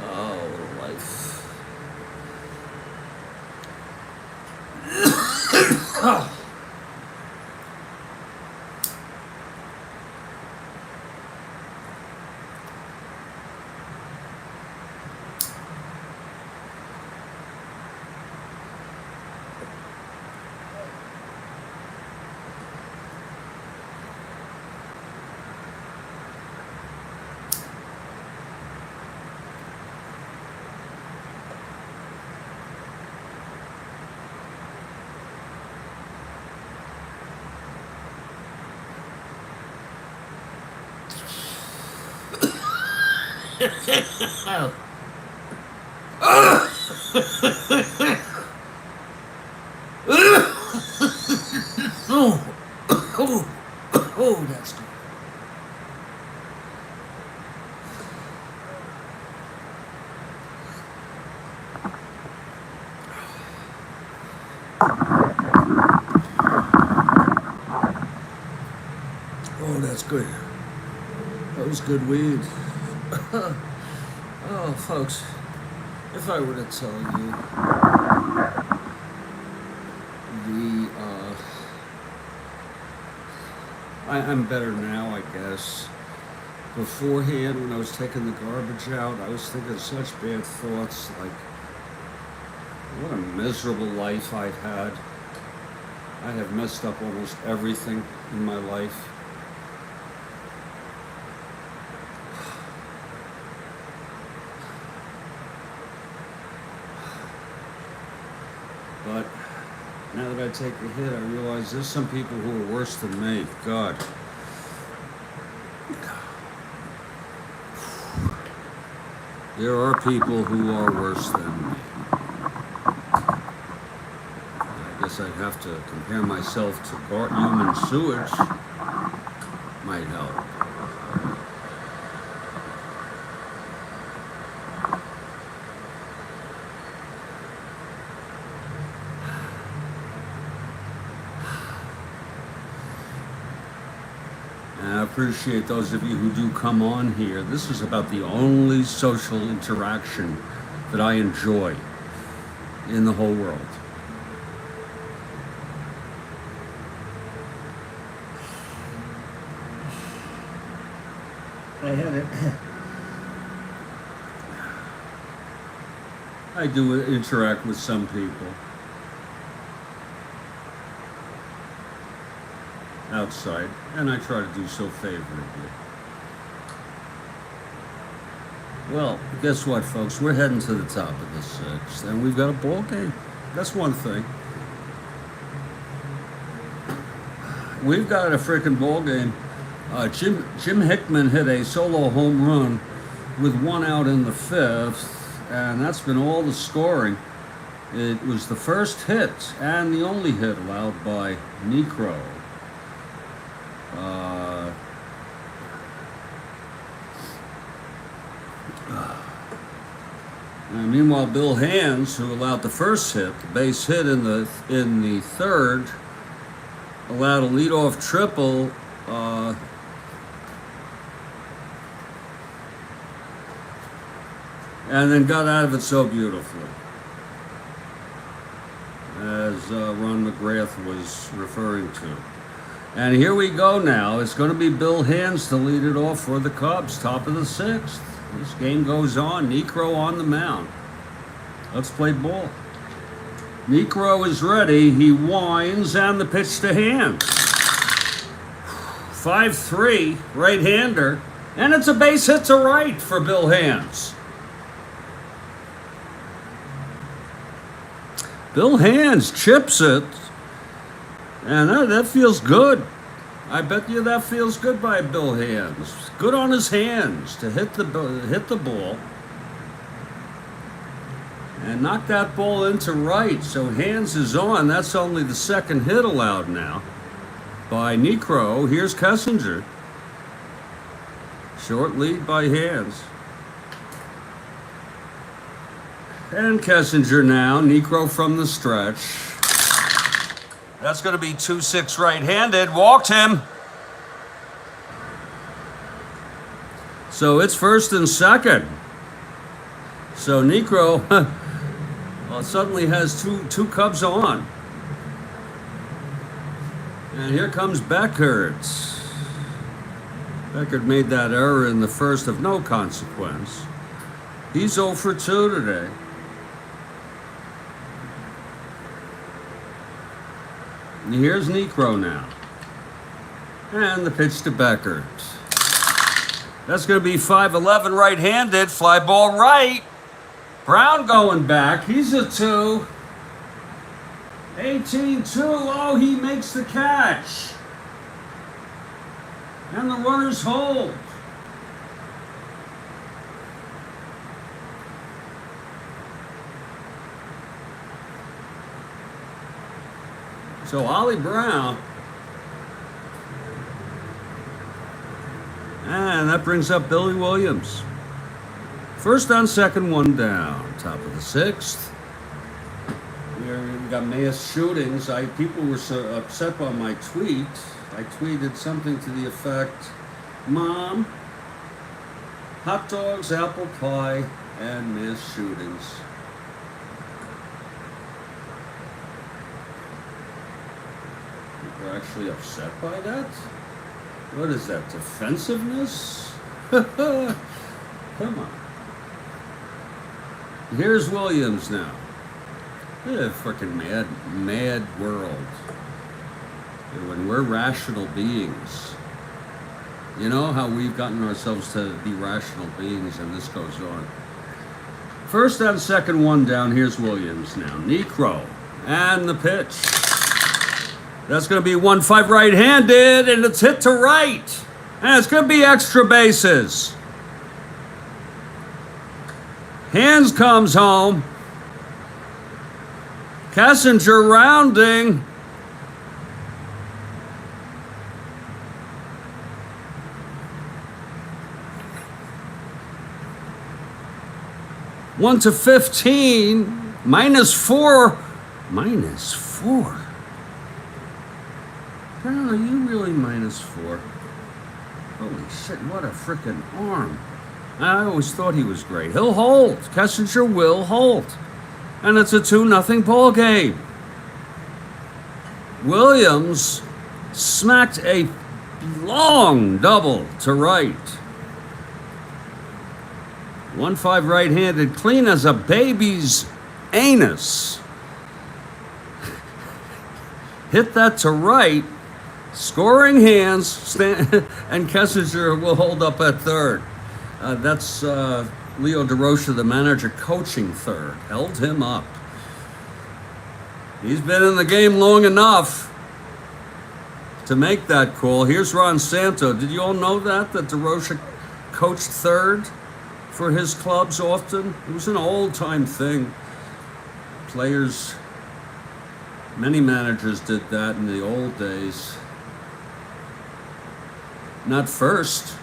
Speaker 1: oh, life. Oh, that's good. Oh, that's good. That was good weed. Oh, folks, if I were to tell you I'm better now, I guess. Beforehand, when I was taking the garbage out, I was thinking such bad thoughts, like, what a miserable life I've had. I have messed up almost everything in my life. But now that I take a hit, I realize there's some people who are worse than me. God. There are people who are worse than me. I guess I'd have to compare myself to human sewage. Might help. And I appreciate those of you who do come on here. This is about the only social interaction that I enjoy in the whole world. I had it. I do interact with some people outside, and I try to do so favorably. Well, guess what, folks? We're heading to the top of the sixth, and we've got a ball game. That's one thing. We've got a freaking ball game. Jim Hickman hit a solo home run with one out in the fifth, and that's been all the scoring. It was the first hit and the only hit allowed by Niekro. And meanwhile, Bill Hands, who allowed the first hit, the base hit in the third, allowed a leadoff triple. And then got out of it so beautifully, as Ron McGrath was referring to. And here we go now. It's going to be Bill Hands to lead it off for the Cubs, top of the sixth. This game goes on. Niekro on the mound. Let's play ball. Niekro is ready. He winds, and the pitch to Hands. 5-3, right-hander. And it's a base hit to right for Bill Hands. Bill Hands chips it, and that feels good. I bet you that feels good by Bill Hands. Good on his hands to hit the ball and knock that ball into right. So Hands is on. That's only the second hit allowed now by Niekro. Here's Kessinger. Short lead by Hands. And Kessinger now, Niekro from the stretch. That's going to be 2-6 right-handed. Walked him. So it's first and second. So Niekro well, suddenly has two Cubs on. And here comes Beckert. Beckert made that error in the first of no consequence. He's 0 for 2 today. And here's Niekro now. And the pitch to Beckert. That's going to be 5-11 right-handed. Fly ball right. Brown going back. He's a 2. 18-2. Oh, he makes the catch. And the runners hold. So Ollie Brown, and that brings up Billy Williams. First on second, one down. Top of the sixth. We got mass shootings. People were so upset by my tweet. I tweeted something to the effect, "Mom, hot dogs, apple pie, and mass shootings." We're actually upset by that? What is that, defensive?ness? Come on. Here's Williams now. A freaking mad world. When we're rational beings. You know how we've gotten ourselves to be rational beings, and this goes on. First on second, one down. Here's Williams now. Niekro. And the pitch. That's going to be 1-5 right-handed, and it's hit to right. And it's going to be extra bases. Hands comes home. Kessinger rounding. One to 15. -4. -4. Brown, are you really -4? Holy shit, what a frickin' arm. I always thought he was great. He'll hold. Kessinger will hold. And it's a 2-0 ball game. Williams smacked a long double to right. 1-5 right-handed, clean as a baby's anus. Hit that to right. Scoring Hands, and Kessinger will hold up at third. That's Leo DeRocha, the manager, coaching third. Held him up. He's been in the game long enough to make that call. Here's Ron Santo. Did you all know that DeRocha coached third for his clubs often? It was an old-time thing. players, many managers did that in the old days. Not first.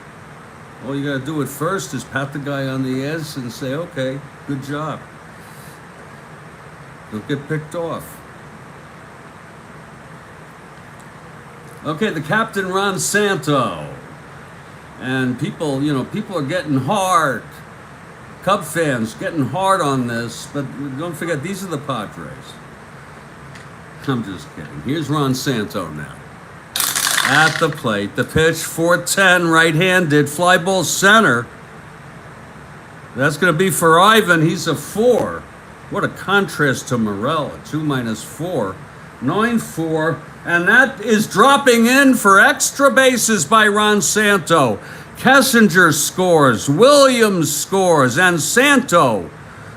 Speaker 1: All you gotta do at first is pat the guy on the ass and say, okay, good job. Don't get picked off. Okay, the captain, Ron Santo. And people are getting hard. Cub fans getting hard on this, but don't forget, these are the Padres. I'm just kidding. Here's Ron Santo now. At the plate, the pitch, 4-10, right-handed, fly ball center. That's going to be for Ivan. He's a 4. What a contrast to Morel, a 2 - 4. 9-4, and that is dropping in for extra bases by Ron Santo. Kessinger scores, Williams scores, and Santo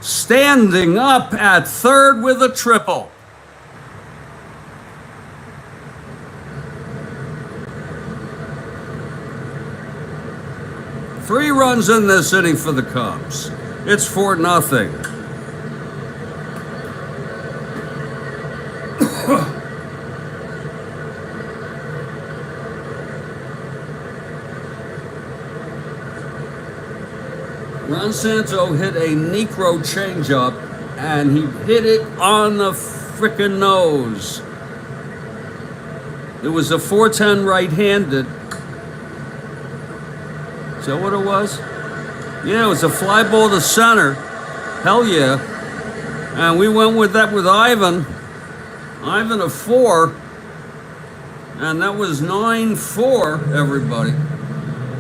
Speaker 1: standing up at third with a triple. Three runs in this inning for the Cubs. It's 4-0. Ron Santo hit a Niekro changeup, and he hit it on the frickin' nose. It was a 4-10 right-handed. Is that what it was? Yeah, it was a fly ball to center. Hell yeah. And we went with that with Ivan. Ivan a 4. And that was 9-4, everybody.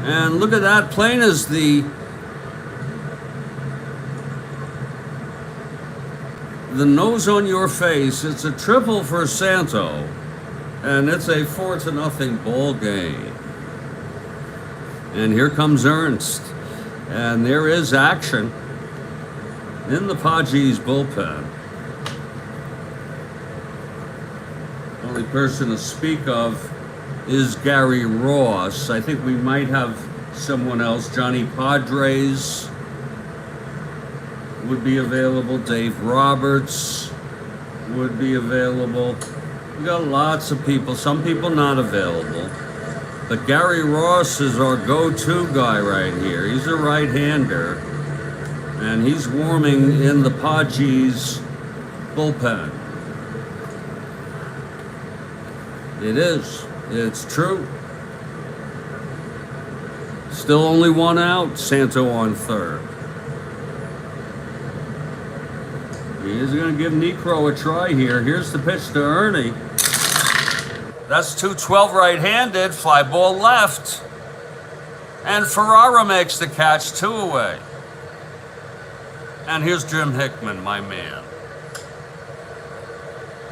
Speaker 1: And look at that, plain as the nose on your face. It's a triple for Santo. And it's a 4-0 ball game. And here comes Ernst. And there is action in the Padres bullpen. Only person to speak of is Gary Ross. I think we might have someone else. Johnny Padres would be available. Dave Roberts would be available. We got lots of people. Some people not available. But Gary Ross is our go-to guy right here. He's a right-hander. And he's warming in the Padres bullpen. It is. It's true. Still only one out. Santo on third. He's going to give Niekro a try here. Here's the pitch to Ernie. That's 2-12 right-handed, fly ball left. And Ferrara makes the catch, 2 away. And here's Jim Hickman, my man.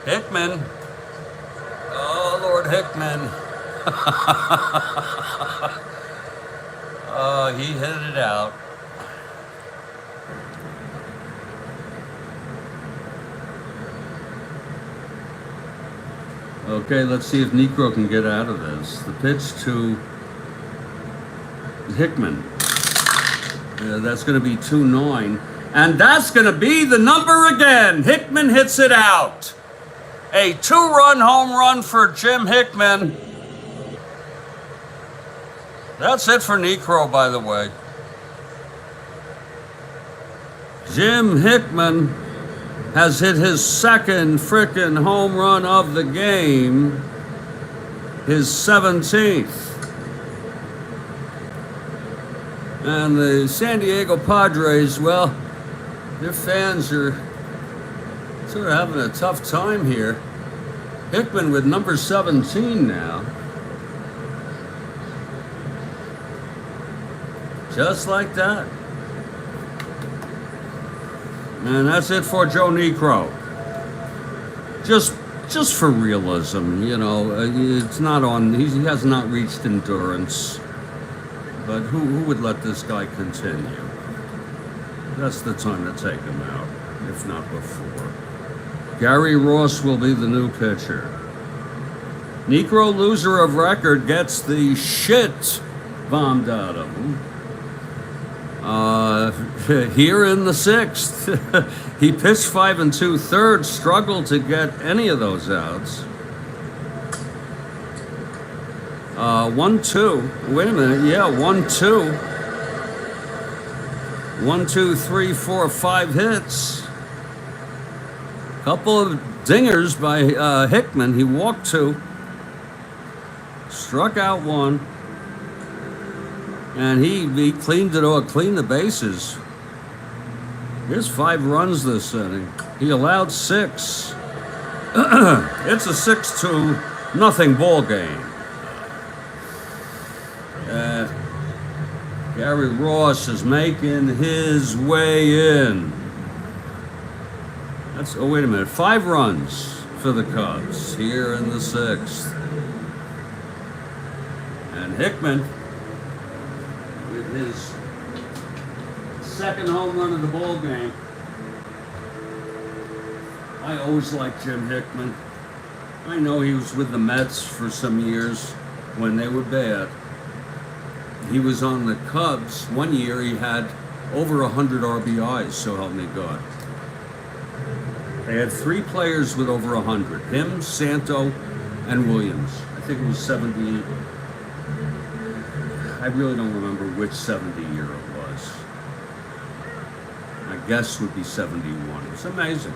Speaker 1: Hickman. Oh, Lord Hickman. Oh, he hit it out. Okay, let's see if Niekro can get out of this. The pitch to Hickman. That's going to be 2-9. And that's going to be the number again. Hickman hits it out. A 2-run home run for Jim Hickman. That's it for Niekro, by the way. Jim Hickman has hit his second frickin' home run of the game, his 17th. And the San Diego Padres, well, their fans are sort of having a tough time here. Hickman with number 17 now. Just like that. And that's it for Joe Niekro. Just for realism, you know. It's not on. He has not reached endurance. But who would let this guy continue? That's the time to take him out, if not before. Gary Ross will be the new pitcher. Niekro, loser of record, gets the shit bombed out of him. Here in the 6th. He pitched 5 2/3, struggled to get any of those outs. 1-2. Wait a minute. Yeah, 1-2. 1, 2, 3, 4, 5 hits. Couple of dingers by Hickman. He walked 2, struck out 1, and he cleaned it all, cleaned the bases. Here's 5 runs this inning. He allowed 6. It's a 6-2 ball game. Gary Ross is making his way in. Oh, wait a minute. 5 runs for the Cubs here in the 6th. And Hickman, with his second home run of the ball game. I always liked Jim Hickman. I know he was with the Mets for some years when they were bad. He was on the Cubs. One year he had over 100 RBIs, so help me God. They had 3 players with over 100. Him, Santo, and Williams. I think it was 70. I really don't remember which 70 year it was. My guess would be 71. It's amazing.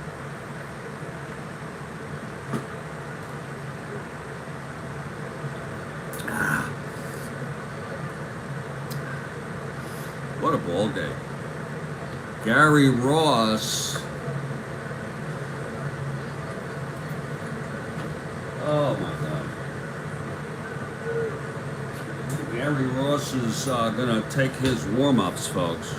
Speaker 1: What a ball game. Gary Ross. Oh my God. Gary Ross is going to take his warm-ups, folks.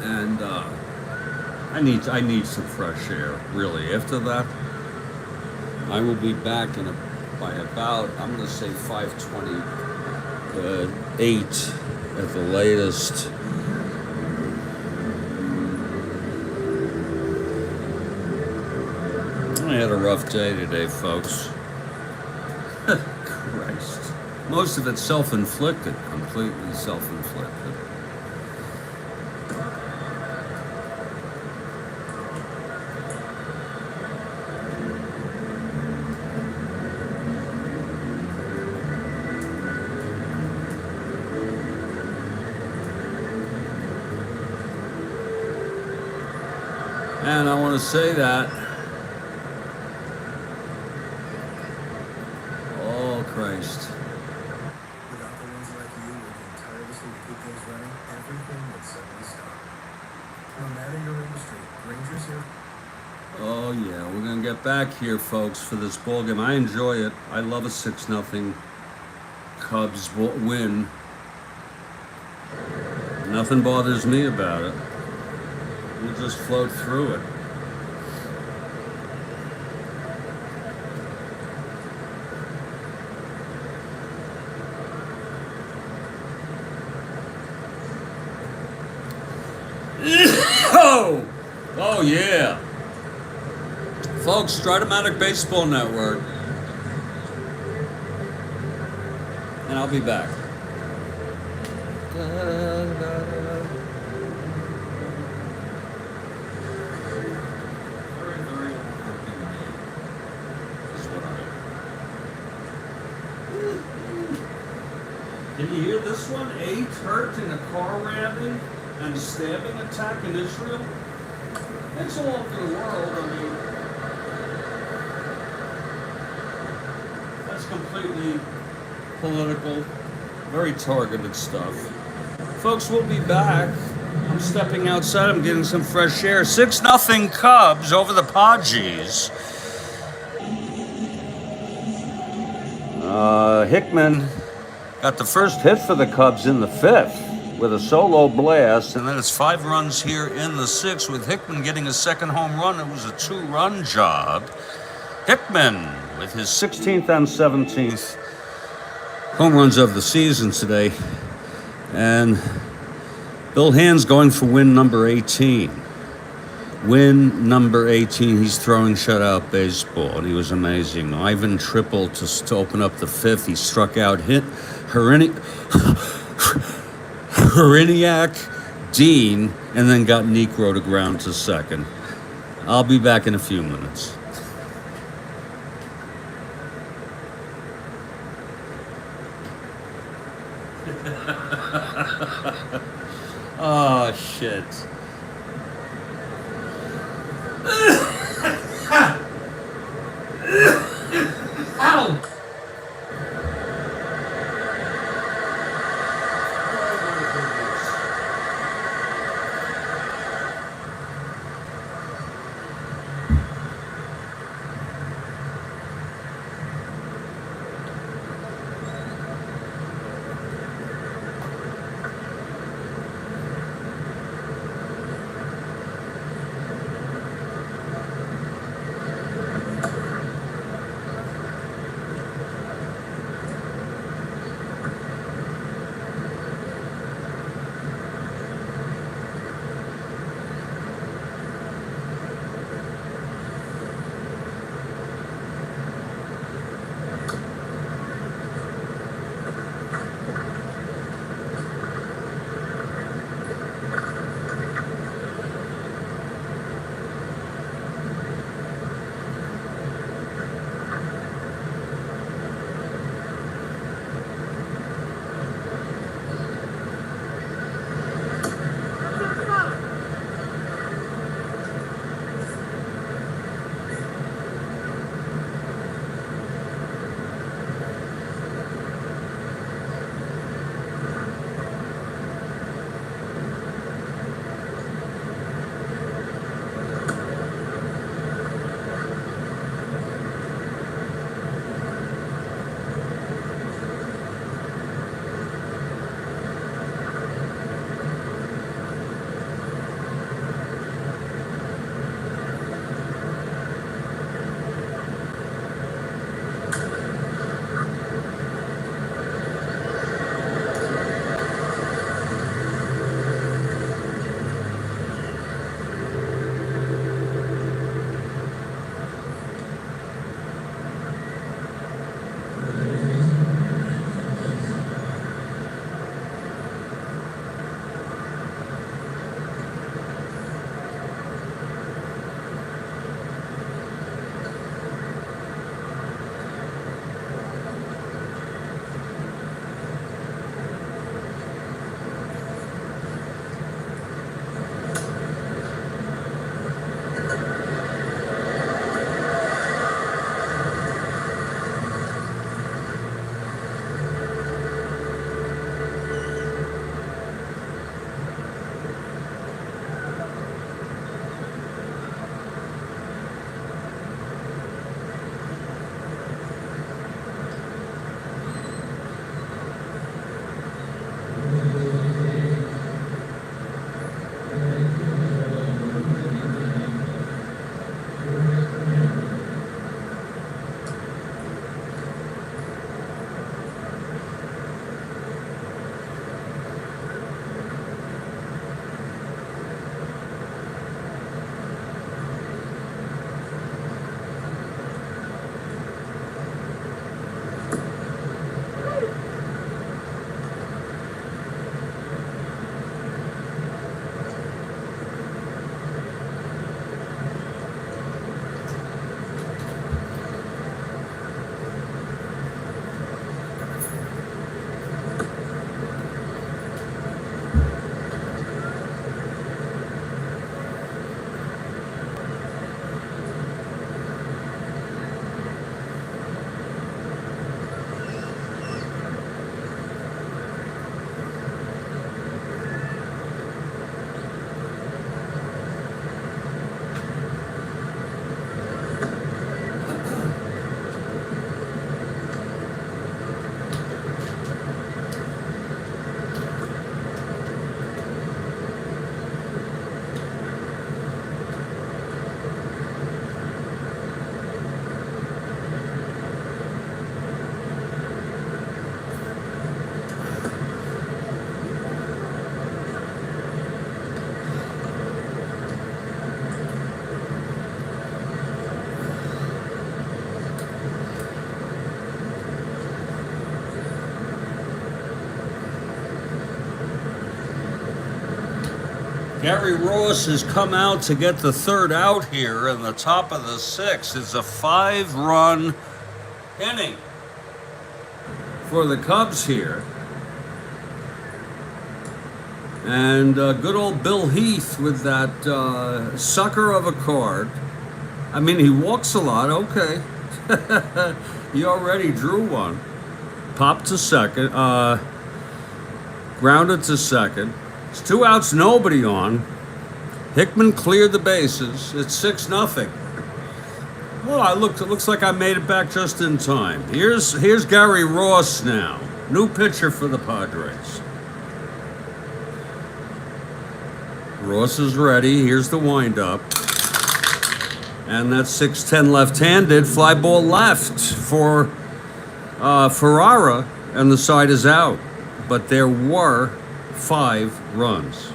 Speaker 1: And I need some fresh air, really. After that, I will be back by about, I'm going to say 5:28 at the latest. I had a rough day today, folks. Christ. Most of it self-inflicted, completely self-inflicted. And I want to say that. Oh, Christ.
Speaker 2: Without the ones like you working tirelessly to keep things running, everything would suddenly stop. No matter your industry, Rangers here.
Speaker 1: Oh, yeah. We're going to get back here, folks, for this ball game. I enjoy it. I love a 6-0 Cubs win. Nothing bothers me about it. We'll just float through it. Oh yeah. Folks, Strat-O-Matic Baseball Network. And I'll be back. Can you hear this one? 8 hurt in a car ramming and stabbing attack in Israel. It's all over the world. I mean, that's completely political, very targeted stuff. Folks, we'll be back. I'm stepping outside. I'm getting some fresh air. 6-0 Cubs over the Padres. Hickman got the first hit for the Cubs in the 5th with a solo blast, and then it's 5 runs here in the 6th with Hickman getting his second home run. It was a 2-run job. Hickman with his 16th and 17th home runs of the season today. And Bill Hand's going for win number 18. Win number 18. He's throwing shutout baseball, and he was amazing. Ivan tripled to open up the 5th. He struck out Heriniak, Dean, and then got Niekro to ground to second. I'll be back in a few minutes. Oh, shit. Ow! Gary Ross has come out to get the third out here in the top of the sixth. It's a 5-run inning for the Cubs here. And good old Bill Heath with that sucker of a card. I mean, he walks a lot, okay. He already drew one. Popped to second, grounded to second. It's 2 outs, nobody on. Hickman cleared the bases. It's 6-0. Well, it looks like I made it back just in time. Here's Gary Ross now. New pitcher for the Padres. Ross is ready. Here's the windup. And that's 6-10 left-handed. Fly ball left for Ferrara, and the side is out. But there were 5 runs.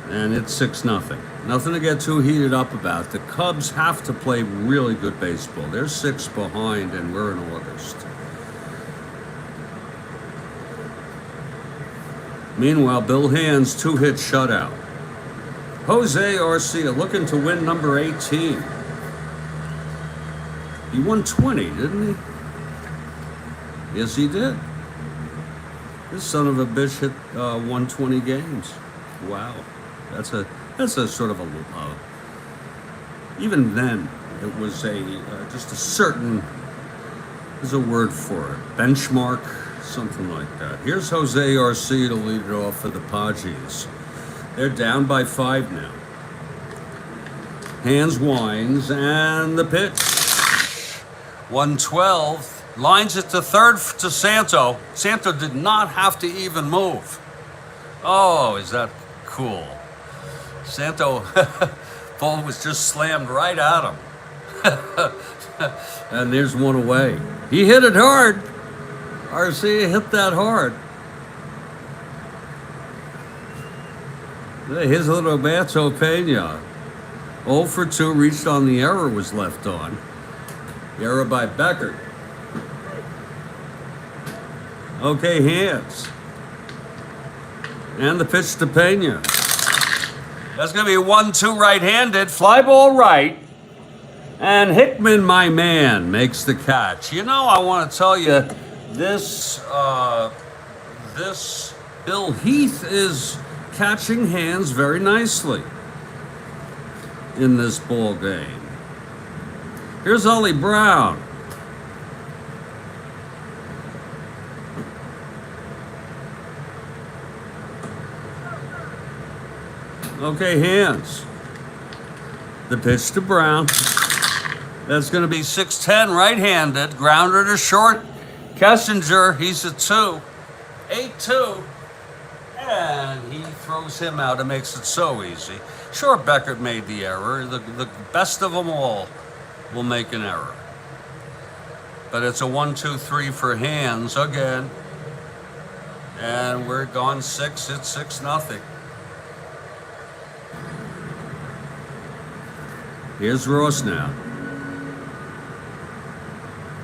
Speaker 1: And it's 6-0. Nothing to get too heated up about. The Cubs have to play really good baseball. They're 6 behind, and we're in August. Meanwhile, Bill Hand's 2-hit shutout. Jose Arcia looking to win number 18. He won 20, didn't he? Yes, he did. This son of a bitch hit 120 games. Wow, that's a sort of a even then it was a just a certain, there's a word for it, benchmark, something like that. Here's Jose Arcia to lead it off for the Padres. They're down by 5 now. Hands winds and the pitch. 112. Lines it to third to Santo. Santo did not have to even move. Oh, is that cool? Santo, ball was just slammed right at him. And there's one away. He hit it hard. Arcia hit that hard. Here's little Roberto Pena. 0 for 2, reached on the error, was left on. The error by Beckert. Okay, hands. And the pitch to Pena. That's going to be 1-2 right-handed. Fly ball right. And Hickman, my man, makes the catch. You know, I want to tell you, this Bill Heath is catching hands very nicely in this ball game. Here's Ollie Brown. Okay, hands. The pitch to Brown. That's going to be 6-10 right-handed. Grounder to short. Kessinger, he's a 2. 8-2. And he throws him out and makes it so easy. Sure, Beckert made the error. The best of them all will make an error. But it's a 1-2-3 for hands again. And we're gone 6. It's 6-0. Here's Ross now.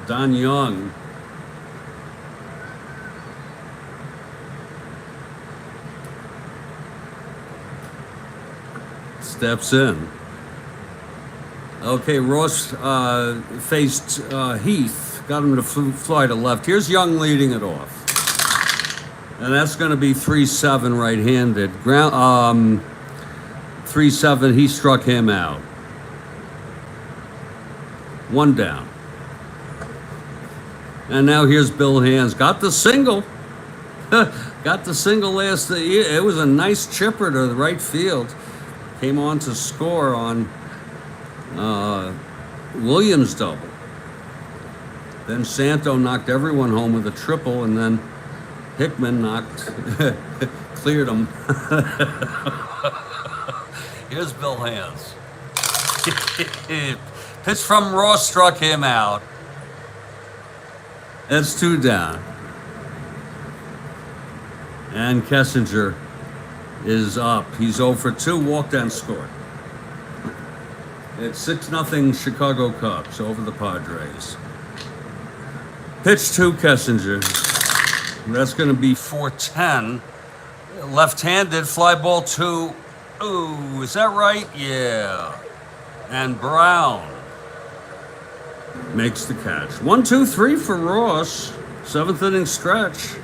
Speaker 1: Don Young. Steps in. Okay, Ross faced Heath. Got him to fly to left. Here's Young leading it off. And that's going to be 3-7 right-handed. 3-7, he struck him out. 1 down. And now here's Bill Hands. Got the single. Got the single last year. It was a nice chipper to the right field. Came on to score on Williams' double. Then Santo knocked everyone home with a triple, and then Hickman cleared him. Here's Bill Hands. Pitch from Ross struck him out. That's 2 down. And Kessinger is up. He's 0 for 2, walked and scored. It's 6-0 Chicago Cubs over the Padres. Pitch to Kessinger. That's going to be 4-10. left-handed, fly ball to, ooh, is that right? Yeah. And Brown makes the catch. 1, 2, 3 for Ross. 7th inning stretch.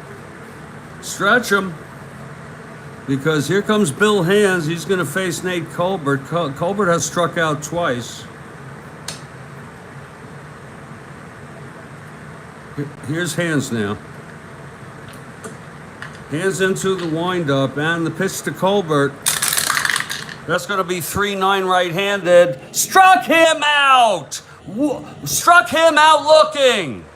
Speaker 1: Stretch him. Because here comes Bill Hands. He's going to face Nate Colbert. Colbert has struck out twice. Here's Hands now. Hands into the windup and the pitch to Colbert. That's going to be 3-9 right-handed. Struck him out! Struck him out looking!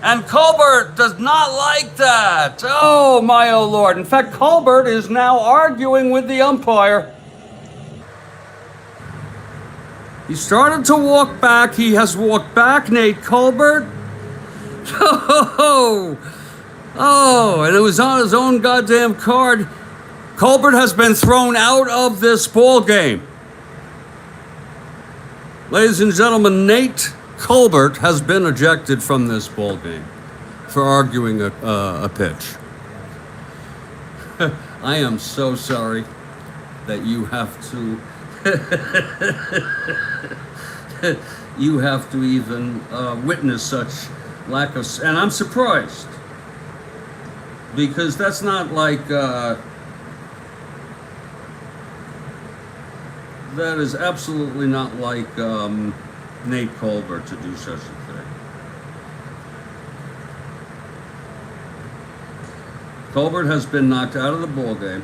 Speaker 1: And Colbert does not like that. Oh, my oh Lord. In fact, Colbert is now arguing with the umpire. He started to walk back. He has walked back, Nate Colbert. Oh, and it was on his own goddamn card. Colbert has been thrown out of this ball game. Ladies and gentlemen, Nate Colbert has been ejected from this ball game for arguing a pitch. I am so sorry that you have to you have to even witness such lack of, and I'm surprised because that's not like that is absolutely not like Nate Colbert to do such a thing. Colbert has been knocked out of the ball game,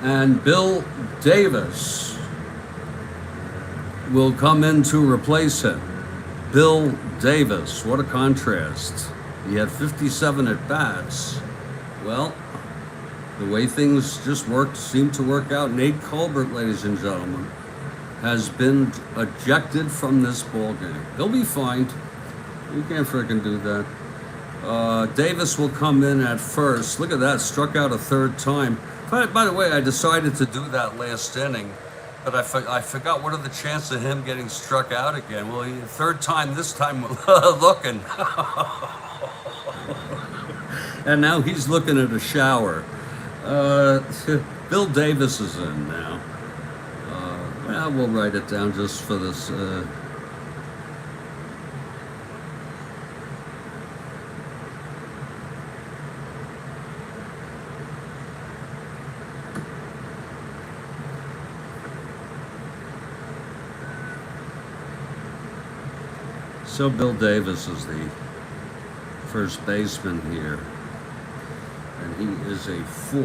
Speaker 1: and Bill Davis will come in to replace him. Bill Davis, what a contrast. He had 57 at bats. Well, the way things just seemed to work out, Nate Colbert, ladies and gentlemen, has been ejected from this ball game. He'll be fine. You can't frickin' do that. Davis will come in at first. Look at that, struck out a third time. By the way, I decided to do that last inning, but I forgot what are the chances of him getting struck out again. Well, third time, this time looking. And now he's looking at a shower. Bill Davis is in now. Well, we'll write it down just for this. So Bill Davis is the first baseman here. And he is a 4.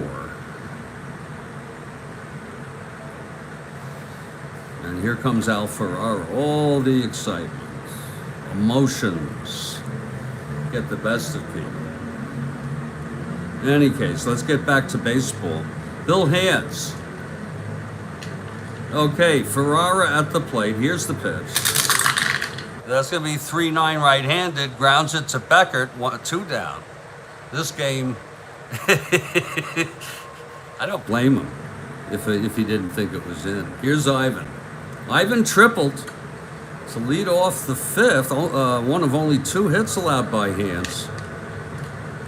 Speaker 1: And here comes Al Ferrara. All the excitement, emotions get the best of people. In any case, let's get back to baseball. Bill Hands. Okay, Ferrara at the plate. Here's the pitch. That's going to be 3-9 right-handed. Grounds it to Beckert. 2 down. This game, I don't blame him if he didn't think it was in. Here's Ivan. Ivan tripled to lead off the 5th. One of only 2 hits allowed by Hands.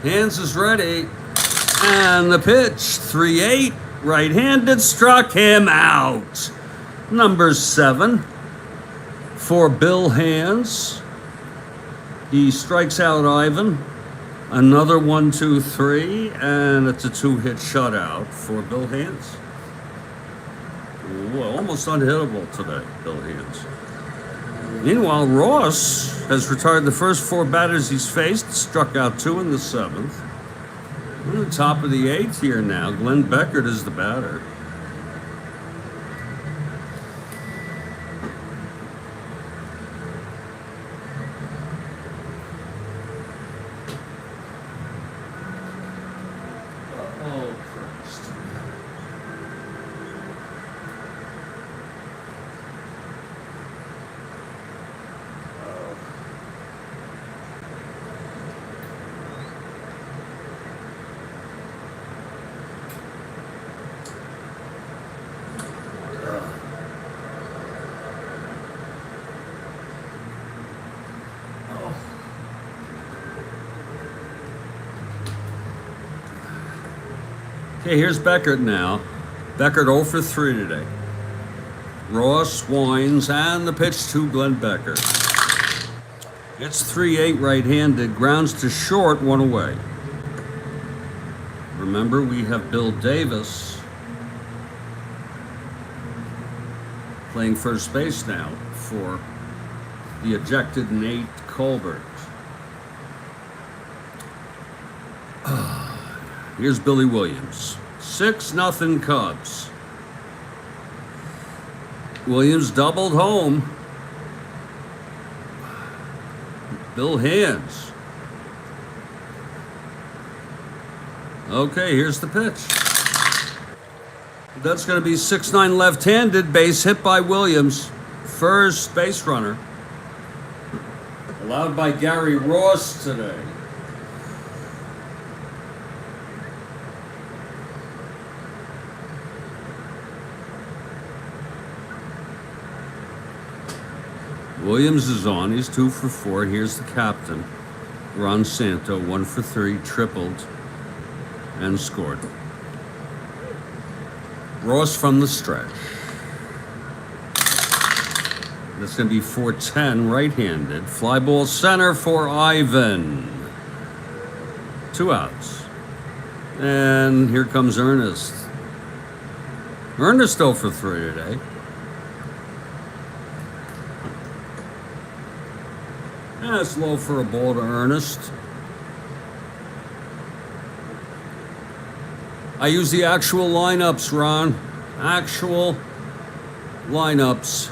Speaker 1: Hands is ready. And the pitch, 3-8. Right-handed, struck him out. Number 7. For Bill Hands, he strikes out Ivan. Another 1, 2, 3, and it's a 2-hit shutout for Bill Hands. Well, almost unhittable today, Bill Hands. Meanwhile, Ross has retired the first 4 batters he's faced, struck out 2 in the 7th. We're at the top of the 8th here now. Glenn Beckert is the batter. Okay, here's Beckert now. Beckert 0 for 3 today. Ross winds, and the pitch to Glenn Beckert. It's 3-8 right-handed, grounds to short, 1 away. Remember, we have Bill Davis playing first base now for the ejected Nate Colbert. Here's Billy Williams. 6-0 Cubs. Williams doubled home. Bill Hands. Okay, here's the pitch. That's going to be 6-9 left-handed, base hit by Williams. First base runner. Allowed by Gary Ross today. Williams is on. He's 2 for 4. Here's the captain, Ron Santo, 1 for 3, tripled and scored. Ross from the stretch. That's going to be 4-10 right-handed. Fly ball center for Ivan. 2 outs. And here comes Ernest. Ernest 0 for 3 today. That's low for a ball to Ernest. I use the actual lineups, Ron. Actual lineups.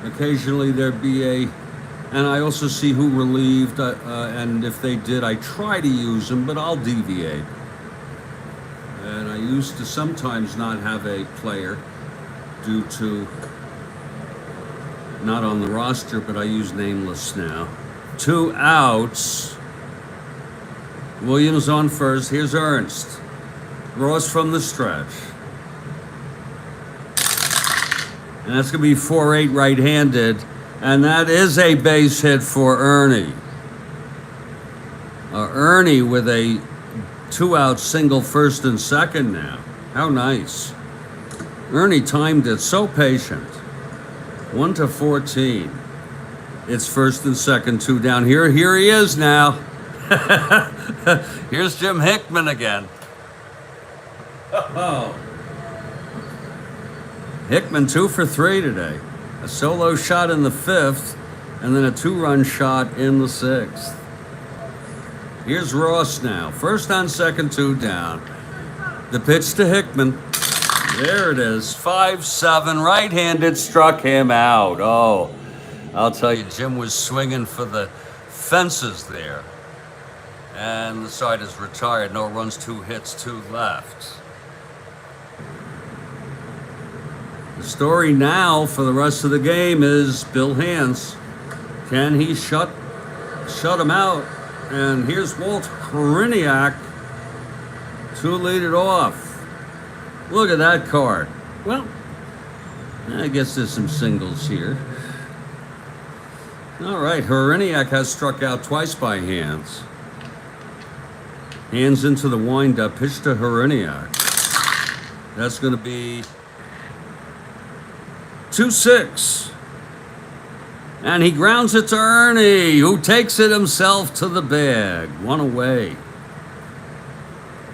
Speaker 1: Occasionally there'd be and I also see who relieved, and if they did, I try to use them, but I'll deviate. And I used to sometimes not have a player due to not on the roster, but I use nameless now. 2 outs. Williams on first. Here's Ernst. Ross from the stretch. And that's going to be 4-8 right-handed. And that is a base hit for Ernie. Ernie with a 2-out single first and second now. How nice. Ernie timed it so patient. 1 to 14. It's first and second, 2 down. Here he is now. Here's Jim Hickman again. Oh. Hickman 2 for 3 today. A solo shot in the 5th, and then a 2-run shot in the 6th. Here's Ross now. First on second, 2 down. The pitch to Hickman. There it is, 5-7, right-handed, struck him out. Oh, I'll tell you, Jim was swinging for the fences there. And the side is retired, no runs, 2 hits, 2 left. The story now for the rest of the game is Bill Hands. Can he shut him out? And here's Walt Hriniak to lead it off. Look at that card. Well, I guess there's some singles here. All right, Hriniak has struck out twice by Hands. Hands into the windup, pitch to Hriniak. That's going to be 2-6. And he grounds it to Ernie, who takes it himself to the bag. 1 away.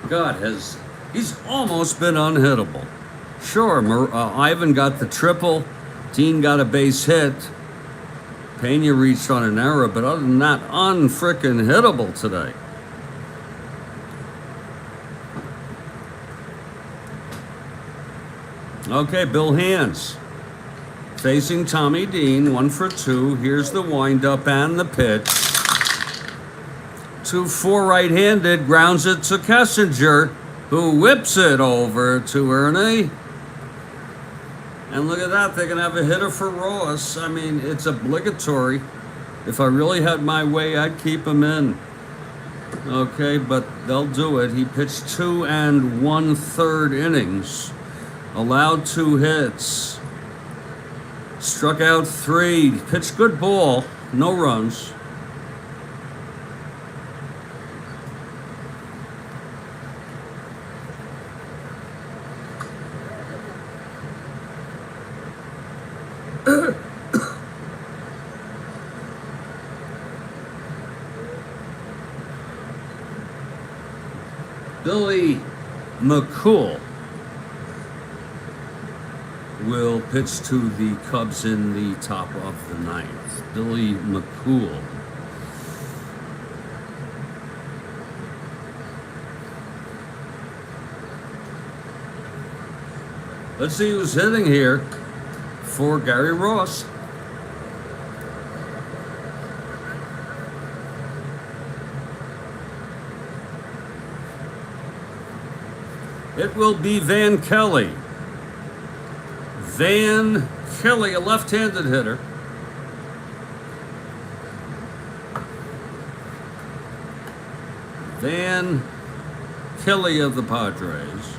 Speaker 1: God, he's almost been unhittable. Sure, Ivan got the triple. Dean got a base hit. Pena reached on an error, but other than that, unfrickin' hittable today. Okay, Bill Hands. Facing Tommy Dean, 1 for 2. Here's the windup and the pitch. 2-4 right-handed, grounds it to Kessinger, who whips it over to Ernie. And look at that, they can have a hitter for Ross. I mean, it's obligatory. If I really had my way, I'd keep him in. Okay, but they'll do it. He pitched 2 1/3 innings. Allowed 2 hits. Struck out 3. Pitched good ball. No runs. Billy McCool will pitch to the Cubs in the top of the ninth. Billy McCool. Let's see who's hitting here for Gary Ross. It will be Van Kelly. Van Kelly, a left-handed hitter. Van Kelly of the Padres.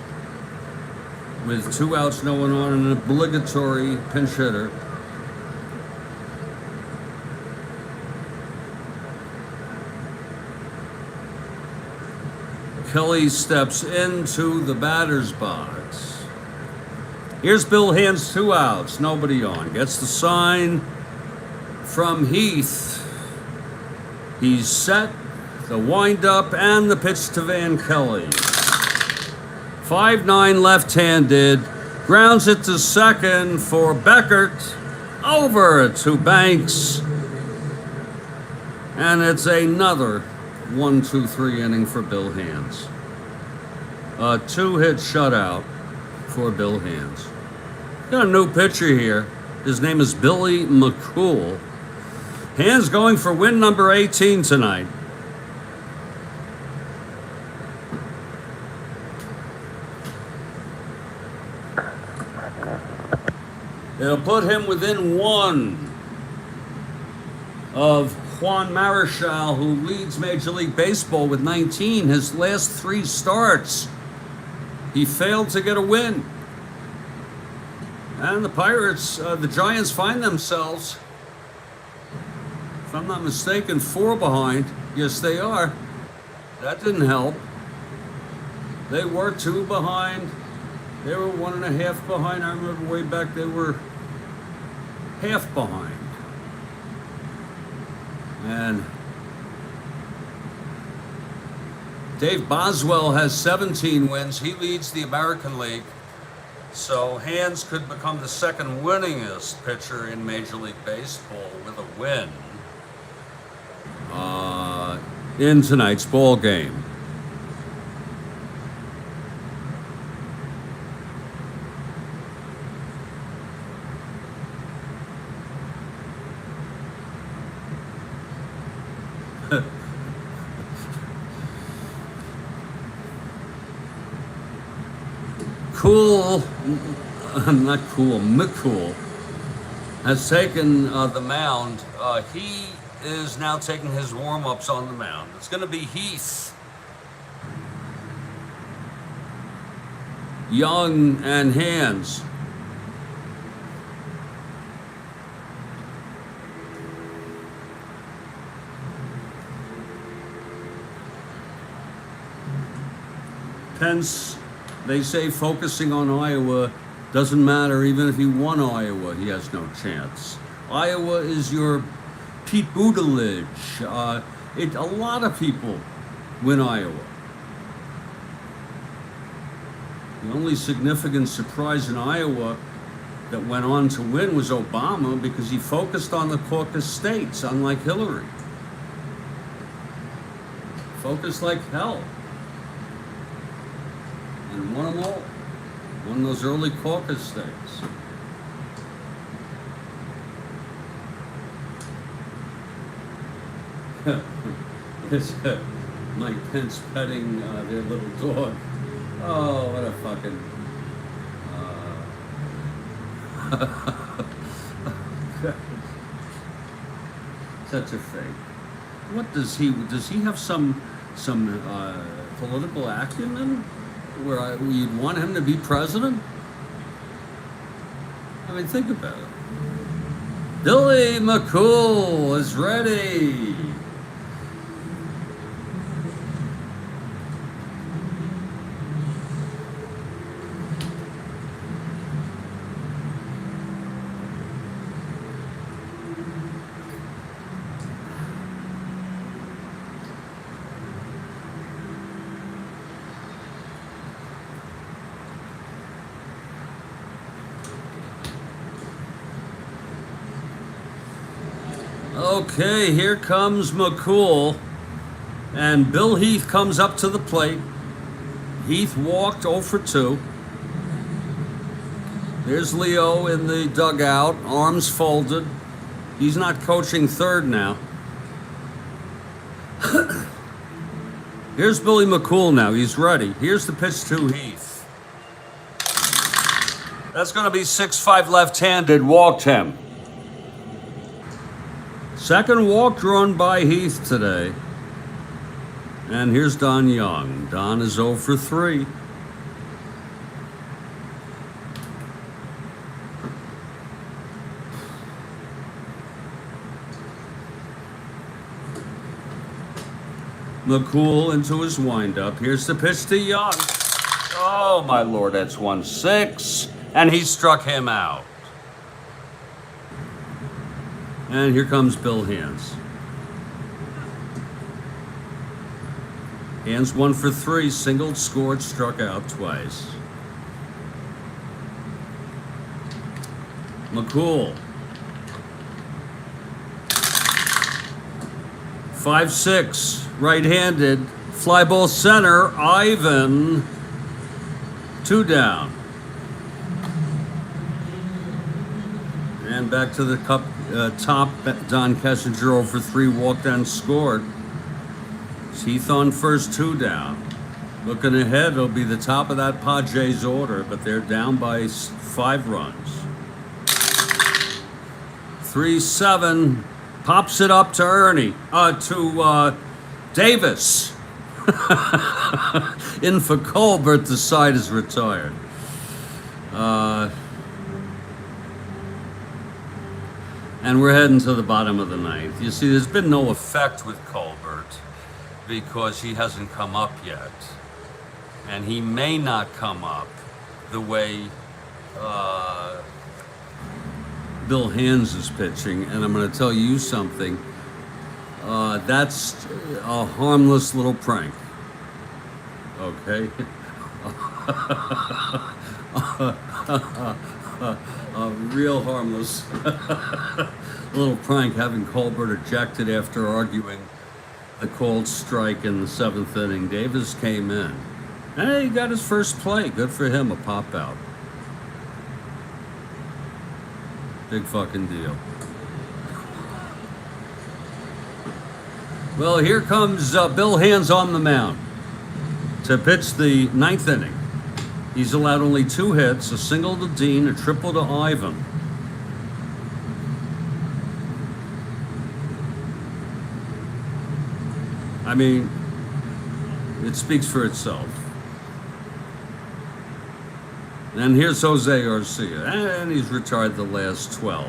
Speaker 1: With 2 outs, no one on, an obligatory pinch hitter. Kelly steps into the batter's box. Here's Bill Hands, 2 outs, nobody on. Gets the sign from Heath. He's set, the windup, and the pitch to Van Kelly. 5'9", left-handed, grounds it to second for Beckert, over to Banks, and it's another 1-2-3 inning for Bill Hands. A 2-hit shutout for Bill Hands. Got a new pitcher here. His name is Billy McCool. Hands going for win number 18 tonight. It'll put him within 1 of Juan Marichal, who leads Major League Baseball with 19. His last 3 starts, he failed to get a win. And the Pirates, the Giants find themselves, if I'm not mistaken, 4 behind. Yes, they are. That didn't help. They were 2 behind. They were 1.5 behind. I remember way back they were half behind. And Dave Boswell has 17 wins. He leads the American League. So Hands could become the second winningest pitcher in Major League Baseball with a win in tonight's ball game. McCool has taken the mound. He is now taking his warm-ups on the mound. It's going to be Heath, Young, and Hands. Pence, they say focusing on Iowa doesn't matter. Even if he won Iowa, he has no chance. Iowa is your Pete Buttigieg. A lot of people win Iowa. The only significant surprise in Iowa that went on to win was Obama, because he focused on the caucus states, unlike Hillary. Focused like hell. And won them all. Won those early caucus states. It's Mike Pence petting their little dog. Oh, what a fucking... Such a fake. What does he have some political acumen where you'd want him to be president? I mean, think about it. Billy McCool is ready. Okay, here comes McCool. And Bill Heath comes up to the plate. Heath walked 0 for 2. There's Leo in the dugout, arms folded. He's not coaching third now. Here's Billy McCool now. He's ready. Here's the pitch to Heath. That's going to be 6-5 left-handed. Walked him. Second walk drawn by Heath today. And here's Don Young. Don is 0 for 3. McCool into his windup. Here's the pitch to Young. Oh, my Lord, that's 1-6. And he struck him out. And here comes Bill Hands. Hands 1 for 3, singled, scored, struck out twice. McCool. 5-6, right-handed, fly ball center, Ivan, 2 down. And back to the top, Don Kessinger 0 for 3, walked and scored. Heath on first, 2 down. Looking ahead, it'll be the top of that Padres order, but they're down by 5 runs. 3-7, pops it up to Ernie, to Davis. In for Colbert, the side is retired. And we're heading to the bottom of the ninth. You see, there's been no effect with Colbert because he hasn't come up yet. And he may not come up the way Bill Hands is pitching. And I'm going to tell you something. That's a harmless little prank. Okay? A real harmless little prank, having Colbert ejected after arguing the called strike in the 7th inning. Davis came in. And he got his first play. Good for him, a pop out. Big fucking deal. Well, here comes Bill Hands on the mound to pitch the 9th inning. He's allowed only 2 hits, a single to Dean, a triple to Ivan. I mean, it speaks for itself. And here's Jose Garcia, and he's retired the last 12.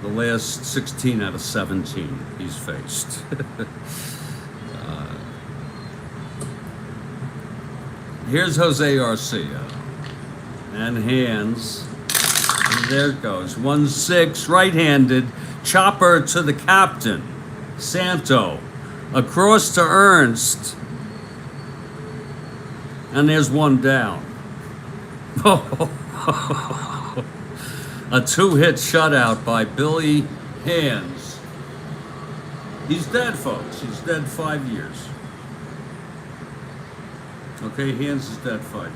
Speaker 1: The last 16 out of 17 he's faced. Here's Jose Garcia. And Hands. And there it goes. 1-6, right-handed. Chopper to the captain. Santo. Across to Ernst. And there's 1 down. A 2-hit shutout by Billy Hands. He's dead, folks. He's dead 5 years. Okay, Hands is dead 5 years.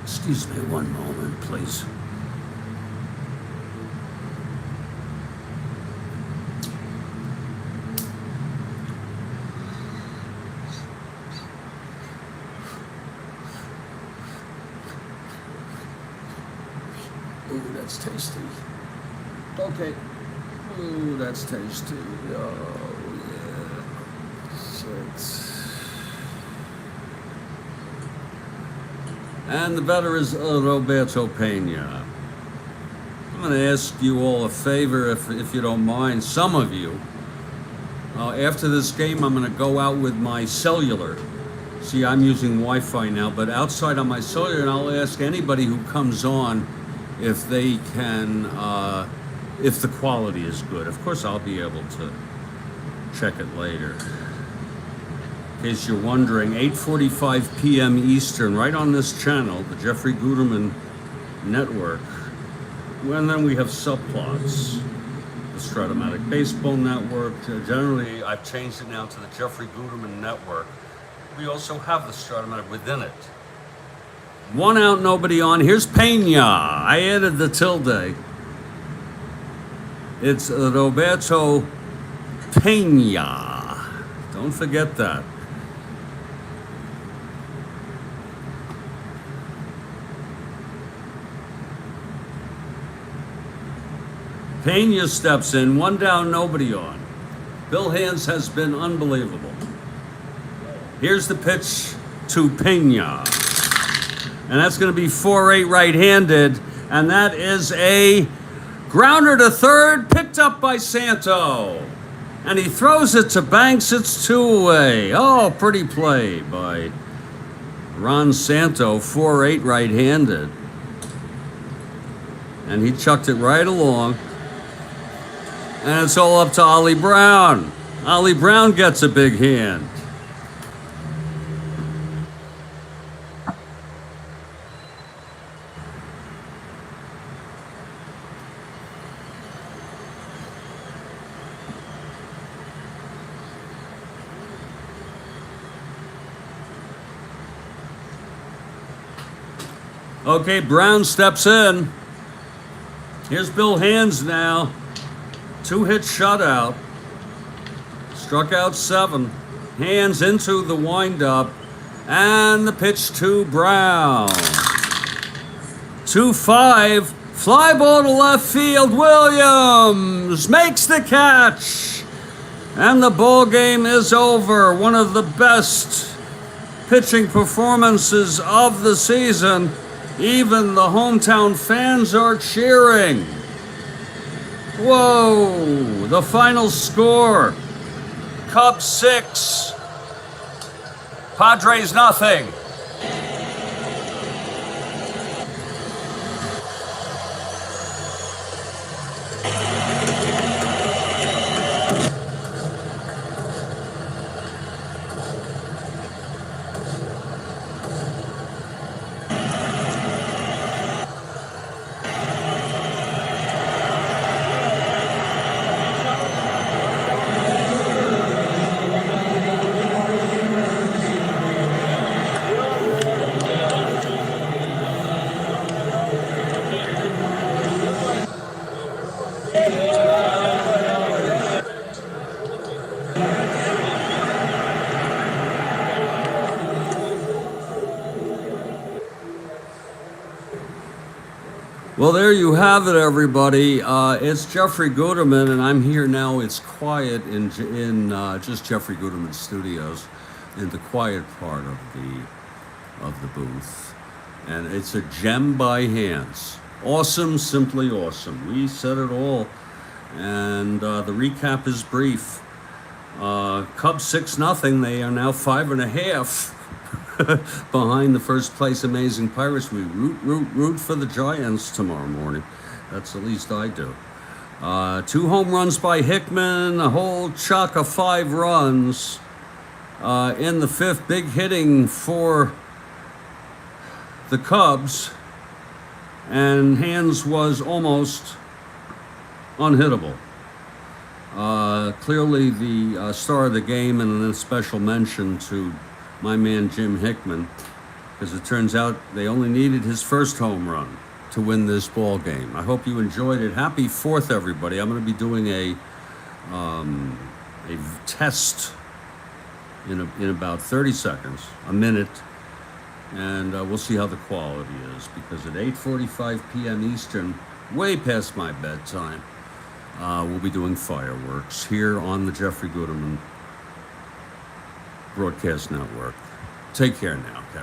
Speaker 1: Excuse me 1 moment, please. Ooh, that's tasty. Okay. Ooh, that's tasty. Oh, yeah. Shit. And the batter is Roberto Pena. I'm going to ask you all a favor, if you don't mind, some of you. After this game, I'm going to go out with my cellular. See, I'm using Wi-Fi now, but outside on my cellular, and I'll ask anybody who comes on if they can, if the quality is good. Of course, I'll be able to check it later. In case you're wondering, 8:45 p.m. Eastern, right on this channel, the Jeffrey Guterman Network. And then we have subplots. The Strat-O-Matic Baseball Network. Generally, I've changed it now to the Jeffrey Guterman Network. We also have the Strat-O-Matic within it. One out, nobody on. Here's Pena. I added the tilde. It's Roberto Pena. Don't forget that. Pena steps in, one down, nobody on. Bill Hands has been unbelievable. Here's the pitch to Pena. And that's going to be 4-8 right-handed. And that is a grounder to third, picked up by Santo. And he throws it to Banks, it's 2 away. Oh, pretty play by Ron Santo, 4-8 right-handed. And he chucked it right along. And it's all up to Ollie Brown. Ollie Brown gets a big hand. Okay, Brown steps in. Here's Bill Hands now. 2-hit shutout. Struck out 7. Hands into the windup. And the pitch to Brown. 2-5. Fly ball to left field. Williams makes the catch. And the ball game is over. One of the best pitching performances of the season. Even the hometown fans are cheering. Whoa, the final score. Cubs 6, Padres nothing. Well, there you have it, everybody. It's Jeffrey Guterman, and I'm here now. It's quiet in just Jeffrey Guterman Studios, in the quiet part of the booth, and it's a gem by Hands. Awesome, simply awesome. We said it all, and the recap is brief. Cubs 6-0. They are now 5.5. behind the first place Amazing Pirates. We root for the Giants tomorrow morning. That's at least I do. 2 home runs by Hickman, a whole chuck of 5 runs in the 5th. Big hitting for the Cubs, and Hands was almost unhittable. Clearly the star of the game, and then a special mention to my man Jim Hickman, because it turns out they only needed his first home run to win this ball game. I hope you enjoyed it. Happy 4th, everybody. I'm going to be doing a test in about 30 seconds, a minute, and we'll see how the quality is, because at 8:45 p.m. Eastern, way past my bedtime, we'll be doing fireworks here on the Jeffrey Guterman Broadcast Network. Take care now, okay?